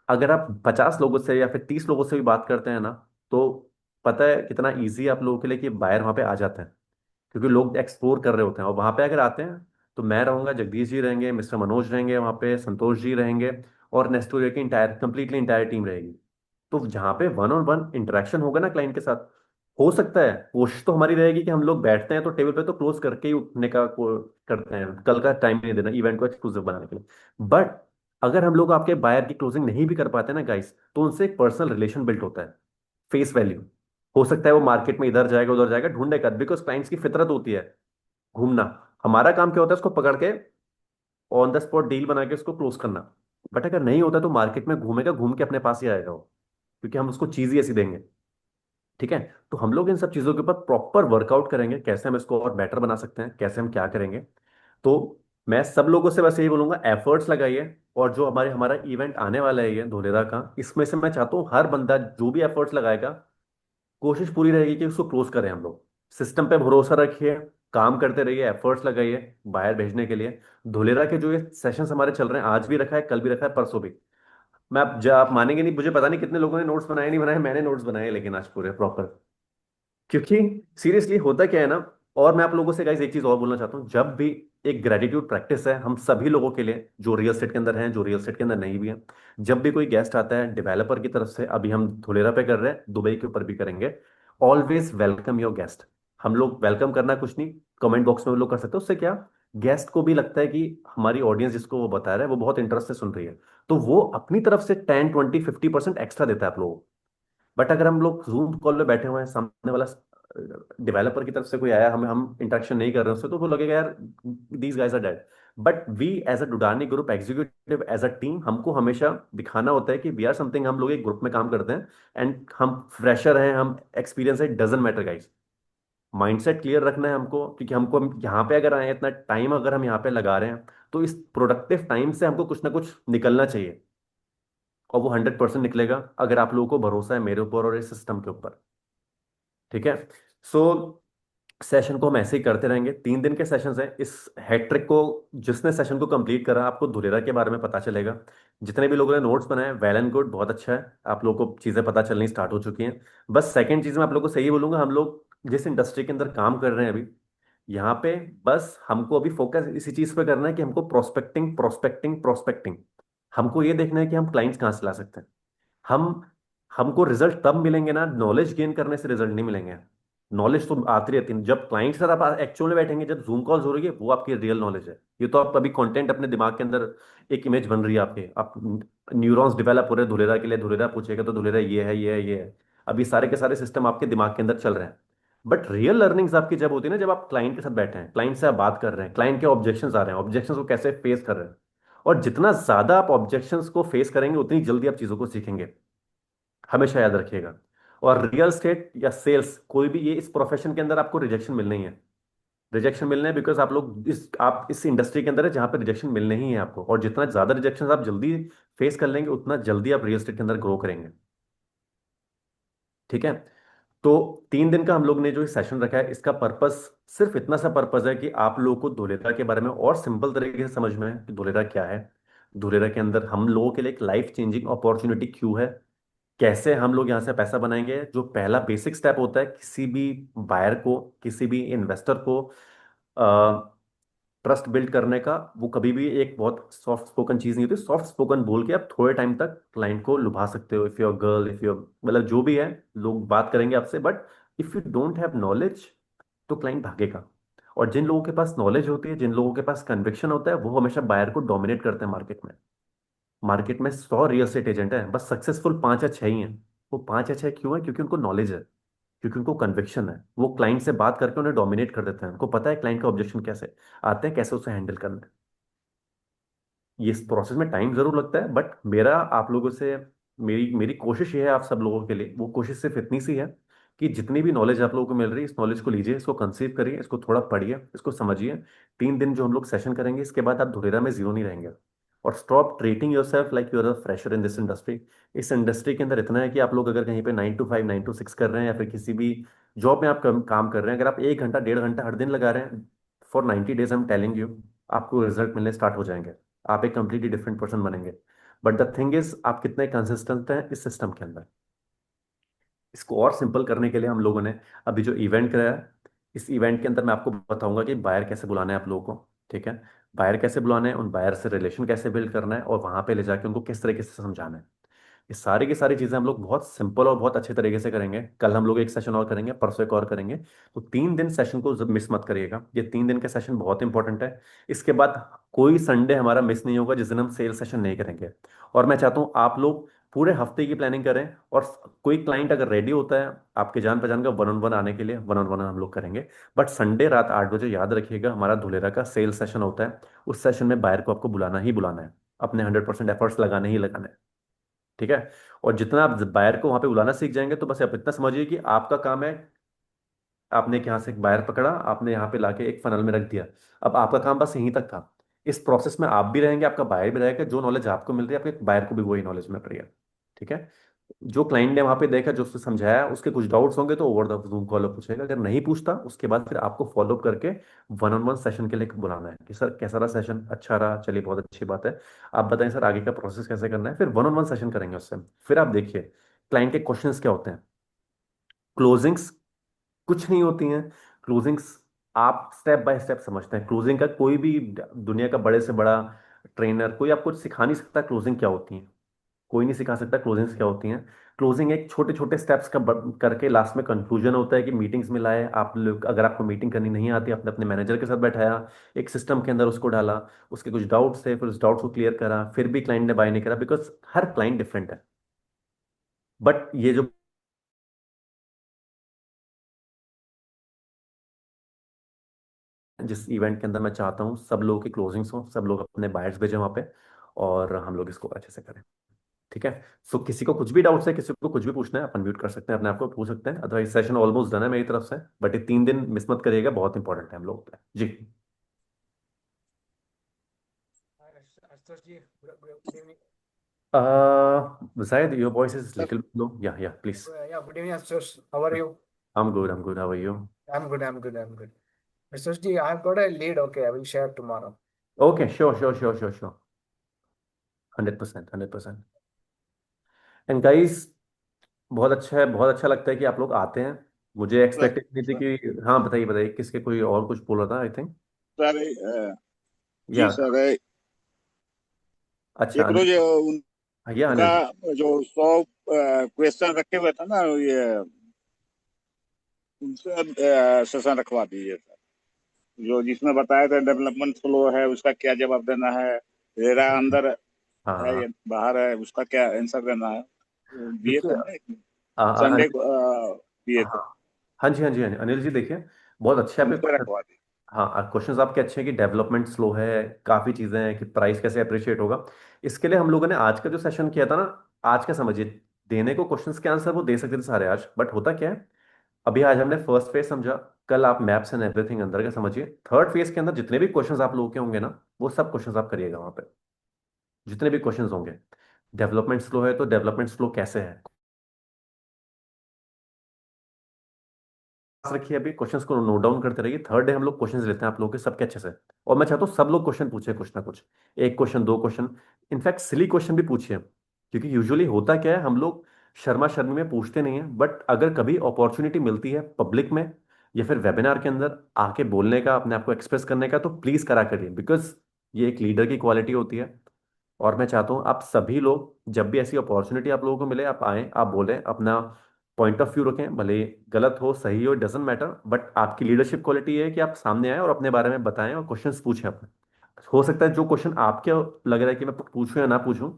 अगर आप 50 लोगों से या फिर 30 लोगों से भी बात करते हैं ना, तो पता है कितना ईजी आप लोगों के लिए कि बायर वहाँ पे आ जाते हैं, क्योंकि लोग एक्सप्लोर कर रहे होते हैं। और वहाँ पे अगर आते हैं, तो मैं रहूंगा, जगदीश जी रहेंगे, मिस्टर मनोज रहेंगे वहाँ पे, संतोष जी रहेंगे, और नेस्टोरिया की इंटायर कंप्लीटली इंटायर टीम रहेगी। तो जहाँ पे वन ऑन वन इंटरेक्शन होगा ना क्लाइंट के साथ, हो सकता है, कोशिश तो हमारी रहेगी कि हम लोग बैठते हैं तो टेबल पे तो क्लोज करके ही उठने का करते हैं, कल का टाइम नहीं देना इवेंट को एक्सक्लूसिव बनाने के लिए। बट अगर हम लोग आपके बायर की क्लोजिंग नहीं भी कर पाते ना गाइस, तो उनसे एक पर्सनल रिलेशन बिल्ट होता है, फेस वैल्यू। हो सकता है वो मार्केट में इधर जाएगा उधर जाएगा ढूंढेगा, बिकॉज क्लाइंट्स की फितरत होती है घूमना। हमारा काम क्या होता है, उसको पकड़ के ऑन द स्पॉट डील बना के उसको क्लोज करना। बट अगर नहीं होता तो मार्केट में घूमेगा, घूम के अपने पास ही आएगा वो, क्योंकि हम उसको चीज ही ऐसी देंगे। ठीक है। तो हम लोग इन सब चीजों के ऊपर प्रॉपर वर्कआउट करेंगे, कैसे हम इसको और बेटर बना सकते हैं, कैसे हम क्या करेंगे। तो मैं सब लोगों से बस यही बोलूंगा, एफर्ट्स लगाइए। और जो हमारे हमारा इवेंट आने वाला है ये धोलेरा का, इसमें से मैं चाहता हूँ हर बंदा जो भी एफर्ट्स लगाएगा, कोशिश पूरी रहेगी कि उसको क्लोज करें हम लोग। सिस्टम पे भरोसा रखिए, काम करते रहिए, एफर्ट्स लगाइए बाहर भेजने के लिए। धोलेरा के जो ये सेशंस हमारे चल रहे हैं, आज भी रखा है, कल भी रखा है, परसों भी। मैं आप मानेंगे नहीं, मुझे पता नहीं कितने लोगों ने नोट्स बनाए नहीं बनाए, मैंने नोट्स बनाए लेकिन आज पूरे प्रॉपर। क्योंकि सीरियसली होता क्या है ना, और मैं आप लोगों से गाइस एक चीज और बोलना चाहता हूँ, जब भी एक ग्रेटिट्यूड प्रैक्टिस है हम सभी लोगों के लिए, जो रियल एस्टेट के अंदर हैं, जो रियल एस्टेट के अंदर नहीं भी हैं। जब भी कोई गेस्ट आता है डेवलपर की तरफ से, अभी हम धुलेरा पे कर रहे हैं, दुबई के ऊपर भी करेंगे, ऑलवेज वेलकम योर गेस्ट। हम लोग वेलकम करना कुछ नहीं, कमेंट बॉक्स में वो लोग कर सकते हैं, उससे क्या, गेस्ट को भी लगता है कि हमारी ऑडियंस जिसको वो बता रहा है वो बहुत इंटरेस्ट से सुन रही है, तो वो अपनी तरफ से 10 20 50% एक्स्ट्रा देता है आप लोगों को। बट अगर हम लोग जूम कॉल में बैठे हुए हैं, सामने वाला डेवलपर की तरफ से कोई आया, हम इंटरेक्शन नहीं कर रहे हैं उससे, तो वो लगेगा यार these guys are dead. But we as a Dudani group executive as a team, हमको हमेशा दिखाना होता है कि वी आर समथिंग, हम लोग एक ग्रुप में काम करते हैं, एंड हम फ्रेशर हैं, हम एक्सपीरियंस है, doesn't matter guys. Mindset clear रखना है हमको, क्योंकि हमको, हम यहाँ पे अगर आए हैं, इतना टाइम अगर हम यहाँ पे लगा रहे हैं, तो इस प्रोडक्टिव टाइम से हमको कुछ ना कुछ निकलना चाहिए, और वो 100% निकलेगा अगर आप लोगों को भरोसा है मेरे ऊपर और इस सिस्टम के ऊपर। ठीक है। सो सेशन को हम ऐसे ही करते रहेंगे, 3 दिन के सेशंस हैं। इस हैट्रिक को, जिसने सेशन को कंप्लीट करा, आपको धुलेरा के बारे में पता चलेगा। जितने भी लोगों ने नोट्स बनाए, वेल एंड गुड, बहुत अच्छा है, आप लोगों को चीज़ें पता चलनी स्टार्ट हो चुकी हैं। बस सेकंड चीज़ मैं आप लोगों को सही बोलूंगा, हम लोग जिस इंडस्ट्री के अंदर काम कर रहे हैं अभी, यहाँ पे बस हमको अभी फोकस इसी चीज़ पे करना है कि हमको प्रोस्पेक्टिंग प्रोस्पेक्टिंग प्रोस्पेक्टिंग, हमको ये देखना है कि हम क्लाइंट्स कहाँ से ला सकते हैं। हम हमको रिजल्ट तब मिलेंगे ना, नॉलेज गेन करने से रिजल्ट नहीं मिलेंगे। नॉलेज तो आती रहती है, जब क्लाइंट के साथ आप एक्चुअल में बैठेंगे, जब जूम कॉल्स हो रही है, वो आपकी रियल नॉलेज है। ये तो आप अभी कंटेंट अपने दिमाग के अंदर, एक इमेज बन रही है आपके, आप न्यूरॉन्स डेवलप हो रहे हैं धुलेरा के लिए, धुलेरा पूछेगा तो धुलेरा ये है, ये है, ये है। अभी सारे के सारे सिस्टम आपके दिमाग के अंदर चल रहे हैं। बट रियल लर्निंग्स आपकी जब होती है ना, जब आप क्लाइंट के साथ बैठे हैं, क्लाइंट से आप बात कर रहे हैं, क्लाइंट के ऑब्जेक्शंस आ रहे हैं, ऑब्जेक्शंस को कैसे फेस कर रहे हैं, और जितना ज्यादा आप ऑब्जेक्शंस को फेस करेंगे, उतनी जल्दी आप चीजों को सीखेंगे, हमेशा याद रखिएगा। और रियल स्टेट या सेल्स, कोई भी, ये इस प्रोफेशन के अंदर आपको रिजेक्शन मिलना ही है। रिजेक्शन मिलना है बिकॉज आप इस इंडस्ट्री के अंदर है जहां पर रिजेक्शन मिलने ही है आपको, और जितना ज्यादा रिजेक्शन आप जल्दी फेस कर लेंगे, उतना जल्दी आप रियल स्टेट के अंदर ग्रो करेंगे। ठीक है। तो 3 दिन का हम लोग ने जो सेशन रखा है, इसका पर्पस सिर्फ इतना सा पर्पस है कि आप लोगों को धुलेरा के बारे में और सिंपल तरीके से समझ में है कि धुलेरा क्या है, धुलेरा के अंदर हम लोगों के लिए एक लाइफ चेंजिंग अपॉर्चुनिटी क्यों है, कैसे हम लोग यहाँ से पैसा बनाएंगे। जो पहला बेसिक स्टेप होता है किसी भी बायर को, किसी भी इन्वेस्टर को ट्रस्ट बिल्ड करने का, वो कभी भी एक बहुत सॉफ्ट स्पोकन चीज नहीं होती। सॉफ्ट स्पोकन बोल के आप थोड़े टाइम तक क्लाइंट को लुभा सकते हो, if your girl, if your, मतलब जो भी है, लोग बात करेंगे आपसे, but if you don't have knowledge, तो क्लाइंट भागेगा। और जिन लोगों के पास नॉलेज होती है, जिन लोगों के पास कन्विक्शन होता है, वो हमेशा बायर को डोमिनेट करते हैं मार्केट में। मार्केट में 100 रियल एस्टेट एजेंट हैं, बस सक्सेसफुल 5 या 6 ही हैं। वो 5 या 6 क्यों है? क्योंकि उनको नॉलेज है, क्योंकि उनको कन्विक्शन है, वो क्लाइंट से बात करके उन्हें डोमिनेट कर देते हैं, उनको पता है क्लाइंट का ऑब्जेक्शन कैसे आते हैं, कैसे उसे हैंडल करना है। ये इस प्रोसेस में टाइम जरूर लगता है, बट मेरा आप लोगों से, मेरी मेरी कोशिश ये है आप सब लोगों के लिए, वो कोशिश सिर्फ इतनी सी है कि जितनी भी नॉलेज आप लोगों को मिल रही है, इस नॉलेज को लीजिए, इसको कंसीव करिए, इसको थोड़ा पढ़िए, इसको समझिए। 3 दिन जो हम लोग सेशन करेंगे, इसके बाद आप धुरेरा में जीरो नहीं रहेंगे। और stop treating yourself like you are a fresher in this industry. इस इंडस्ट्री के अंदर इतना है कि आप लोग अगर कहीं पे 9 to 5, 9 to 6 कर रहे हैं, या फिर किसी भी जॉब में आप काम कर रहे हैं, अगर आप 1 घंटा 1.5 घंटा हर दिन लगा रहे हैं, for 90 days I am telling you, आपको रिजल्ट मिलने स्टार्ट हो जाएंगे, आप एक कंप्लीटली डिफरेंट पर्सन बनेंगे। बट द थिंग इज, आप कितने कंसिस्टेंट हैं इस सिस्टम के अंदर। इसको और सिंपल करने के लिए हम लोगों ने अभी जो इवेंट कराया, इस इवेंट के अंदर मैं आपको बताऊंगा कि बायर कैसे बुलाना है आप लोगों को। ठीक है। बायर कैसे बुलाना है, उन बायर से रिलेशन कैसे बिल्ड करना है, और वहां पे ले जाके उनको किस तरीके से समझाना है। ये सारी की सारी चीजें हम लोग बहुत सिंपल और बहुत अच्छे तरीके से करेंगे। कल हम लोग एक सेशन और करेंगे, परसों एक और करेंगे। तो 3 दिन सेशन को मिस मत करिएगा, ये 3 दिन का सेशन बहुत इंपॉर्टेंट है। इसके बाद कोई संडे हमारा मिस नहीं होगा जिस दिन हम सेल सेशन नहीं करेंगे। और मैं चाहता हूँ आप लोग पूरे हफ्ते की प्लानिंग करें, और कोई क्लाइंट अगर रेडी होता है आपके जान पहचान का, 1-on-1 आने के लिए, 1-on-1 हम लोग करेंगे। बट संडे रात 8 बजे याद रखिएगा, हमारा धुलेरा का सेल सेशन होता है। उस सेशन में बायर को आपको बुलाना ही बुलाना है, अपने 100% एफर्ट्स लगाने ही लगाने हैं। ठीक है। और जितना आप बायर को वहां पे बुलाना सीख जाएंगे, तो बस आप इतना समझिए कि आपका काम है, आपने एक यहाँ से एक बायर पकड़ा, आपने यहाँ पे लाके एक फनल में रख दिया। अब आपका काम बस यहीं तक था। इस प्रोसेस में आप भी रहेंगे, आपका बायर भी रहेगा, जो नॉलेज आपको मिल रही है, आपके बायर को भी वही नॉलेज मिल रही है। ठीक है। जो क्लाइंट ने वहां पे देखा, जो उसने समझाया, उसके कुछ डाउट्स होंगे तो ओवर द जूम कॉल पूछेगा, अगर नहीं पूछता उसके बाद फिर आपको फॉलो अप करके 1-on-1 सेशन के लिए बुलाना है कि सर कैसा रहा सेशन, अच्छा रहा, चलिए बहुत अच्छी बात है, आप बताएं सर आगे का प्रोसेस कैसे करना है। फिर 1-on-1 सेशन करेंगे उससे। फिर आप देखिए क्लाइंट के क्वेश्चंस क्या होते हैं। क्लोजिंग्स कुछ नहीं होती हैं। क्लोजिंग्स आप स्टेप बाय स्टेप समझते हैं। क्लोजिंग का कोई भी दुनिया का बड़े से बड़ा ट्रेनर, कोई आपको सिखा नहीं सकता क्लोजिंग क्या होती है। कोई नहीं सिखा सकता क्लोजिंग्स क्या होती हैं। क्लोजिंग एक छोटे छोटे स्टेप्स का करके लास्ट में कंक्लूजन होता है कि मीटिंग्स में लाए आप लोग। अगर आपको मीटिंग करनी नहीं आती, आपने अपने मैनेजर के साथ बैठाया, एक सिस्टम के अंदर उसको डाला, उसके कुछ डाउट्स थे, फिर उस डाउट्स को क्लियर करा, फिर भी क्लाइंट ने बाय नहीं करा, बिकॉज हर क्लाइंट डिफरेंट है। बट ये जो जिस इवेंट के अंदर मैं चाहता हूँ सब लोगों की क्लोजिंग्स हो, सब लोग अपने बायर्स भेजें वहाँ पे, और हम लोग इसको अच्छे से करें। ठीक है। सो किसी को कुछ भी डाउट्स है, किसी को कुछ भी पूछना है, अपन म्यूट कर सकते हैं, अपने आप को पूछ सकते हैं, अदरवाइज सेशन ऑलमोस्ट डन है मेरी तरफ से, बट ये 3 दिन मिस मत करिएगा, बहुत इंपॉर्टेंट है हम लोग के लिए। जी। Astos ji, good evening. Zaid, your voice is little low. Yeah, please. Yeah, good evening, Astos. How are you? I'm good. How are you? I'm good. Astos ji, I've got a lead. Okay, I will share tomorrow. Okay, sure. 100%, 100%। And guys, बहुत अच्छा है, बहुत अच्छा लगता है कि आप लोग आते हैं। मुझे सर एक्सपेक्टेड नहीं थी सर कि, हाँ बताइए बताइए, किसके कोई और कुछ बोल रहा था आई थिंक। सर, जी या, सर, अच्छा एक रोज या उनका अनिल जी। जो 100 क्वेश्चन रखे हुए थे ना, ये उनसे सेशन रखवा दीजिए सर। जो जिसमें बताया था डेवलपमेंट फ्लो है, उसका क्या जवाब देना है, रेरा अंदर हाँ है हाँ, या बाहर है, उसका क्या आंसर देना है, दिए देखिए, थे ना संडे को, दिए थे, हाँ हाँ जी, अनिल जी देखिए, बहुत अच्छे आपके उनसे क्वेश्चन। रखवा दीजिए। हाँ, क्वेश्चंस आपके अच्छे हैं कि डेवलपमेंट स्लो है, काफ़ी चीज़ें हैं कि प्राइस कैसे अप्रिशिएट होगा। इसके लिए हम लोगों ने आज का जो सेशन किया था ना, आज का समझिए, देने को क्वेश्चंस के आंसर वो दे सकते थे सारे आज, बट होता क्या है, अभी आज हमने फर्स्ट फेज समझा, कल आप मैप्स एंड एवरीथिंग अंदर का समझिए, थर्ड फेज के अंदर जितने भी क्वेश्चंस आप लोगों के होंगे ना, वो सब क्वेश्चंस आप करिएगा वहाँ पे, जितने भी क्वेश्चंस होंगे। डेवलपमेंट स्लो है तो डेवलपमेंट स्लो कैसे है, रखिए अभी, क्वेश्चंस को नोट डाउन करते रहिए। थर्ड डे हम लोग क्वेश्चंस लेते हैं आप लोगों के सबके अच्छे से, और मैं चाहता हूँ सब लोग क्वेश्चन पूछे, कुछ ना कुछ, एक क्वेश्चन, दो क्वेश्चन, इनफैक्ट सिली क्वेश्चन भी पूछिए, क्योंकि यूजुअली होता क्या है, हम लोग शर्मा शर्मी में पूछते नहीं है, बट अगर कभी अपॉर्चुनिटी मिलती है पब्लिक में या फिर वेबिनार के अंदर आके बोलने का, अपने आप को एक्सप्रेस करने का, तो प्लीज करा करिए, बिकॉज ये एक लीडर की क्वालिटी होती है। और मैं चाहता हूँ आप सभी लोग जब भी ऐसी अपॉर्चुनिटी आप लोगों को मिले, आप आएँ, आप बोलें, अपना पॉइंट ऑफ व्यू रखें, भले ही गलत हो सही हो, डजेंट मैटर, बट आपकी लीडरशिप क्वालिटी है कि आप सामने आए और अपने बारे में बताएं और क्वेश्चंस पूछें अपने। हो सकता है जो क्वेश्चन आपके लग रहा है कि मैं पूछूं या ना पूछूं,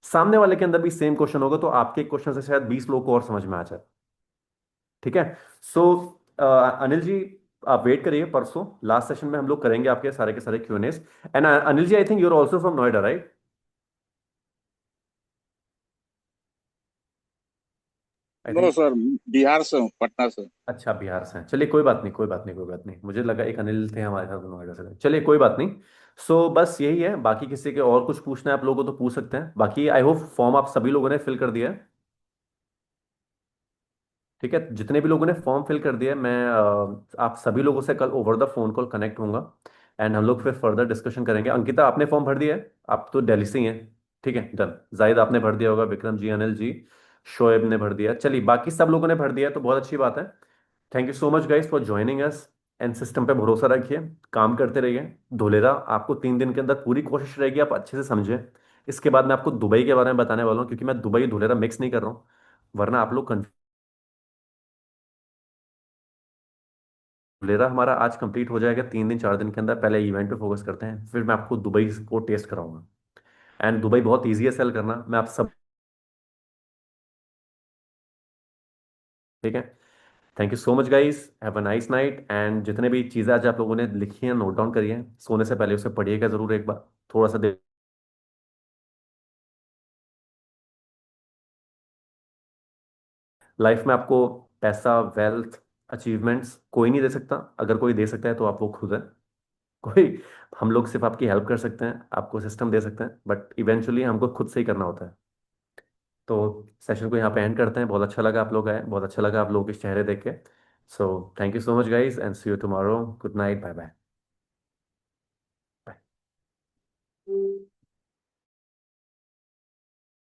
सामने वाले के अंदर भी सेम क्वेश्चन होगा, तो आपके क्वेश्चन से शायद 20 लोगों को और समझ में आ जाए। ठीक है। सो अनिल जी, आप वेट करिए, परसों लास्ट सेशन में हम लोग करेंगे आपके सारे के सारे QnAs. And Anil ji, I think you are also from Noida, right? I no think, sir, Bihar से हूँ, पटना से। अच्छा बिहार से हैं। चलिए कोई बात नहीं, मुझे लगा एक अनिल थे हमारे साथ नोएडा से, चलिए कोई बात नहीं। सो बस यही है, बाकी किसी के और कुछ पूछना है आप लोगों को तो पूछ सकते हैं, बाकी आई होप फॉर्म आप सभी लोगों ने फिल कर दिया है। ठीक है, जितने भी लोगों ने फॉर्म फिल कर दिया है, मैं आप सभी लोगों से कल over the phone call connect होऊंगा, एंड हम लोग फिर फर्दर डिस्कशन करेंगे। अंकिता, आपने फॉर्म भर दिया है? आप तो दिल्ली से ही हैं। ठीक है, डन। जाहिद आपने भर दिया होगा, विक्रम जी, अनिल जी, शोएब ने भर दिया, चलिए बाकी सब लोगों ने भर दिया है, तो बहुत अच्छी बात है। Thank you so much guys for joining us, and system पे भरोसा रखिए, काम करते रहिए। धोलेरा आपको 3 दिन के अंदर पूरी कोशिश रहेगी आप अच्छे से समझें। इसके बाद मैं आपको दुबई के बारे में बताने वाला हूँ, क्योंकि मैं दुबई धोलेरा मिक्स नहीं कर रहा हूँ, वरना आप लोग, धोलेरा हमारा आज कंप्लीट हो जाएगा 3 दिन 4 दिन के अंदर। पहले इवेंट पे फोकस करते हैं, फिर मैं आपको दुबई को टेस्ट कराऊंगा। एंड दुबई बहुत ईजी है सेल करना, मैं आप सब, ठीक है। Thank you so much guys, have a nice night, and जितने भी चीज़ें आज आप लोगों ने लिखी हैं नोट डाउन करिए, सोने से पहले उसे पढ़िएगा जरूर एक बार, थोड़ा सा देर। लाइफ में आपको पैसा, वेल्थ, अचीवमेंट्स कोई नहीं दे सकता, अगर कोई दे सकता है तो आप वो खुद है। कोई, हम लोग सिर्फ आपकी हेल्प कर सकते हैं, आपको सिस्टम दे सकते हैं, बट इवेंचुअली हमको खुद से ही करना होता है। तो सेशन को यहाँ पे एंड करते हैं। बहुत अच्छा लगा आप लोग आए, बहुत अच्छा लगा आप लोगों के चेहरे देख के। So thank you so much guys, and see you tomorrow. Good night, bye bye.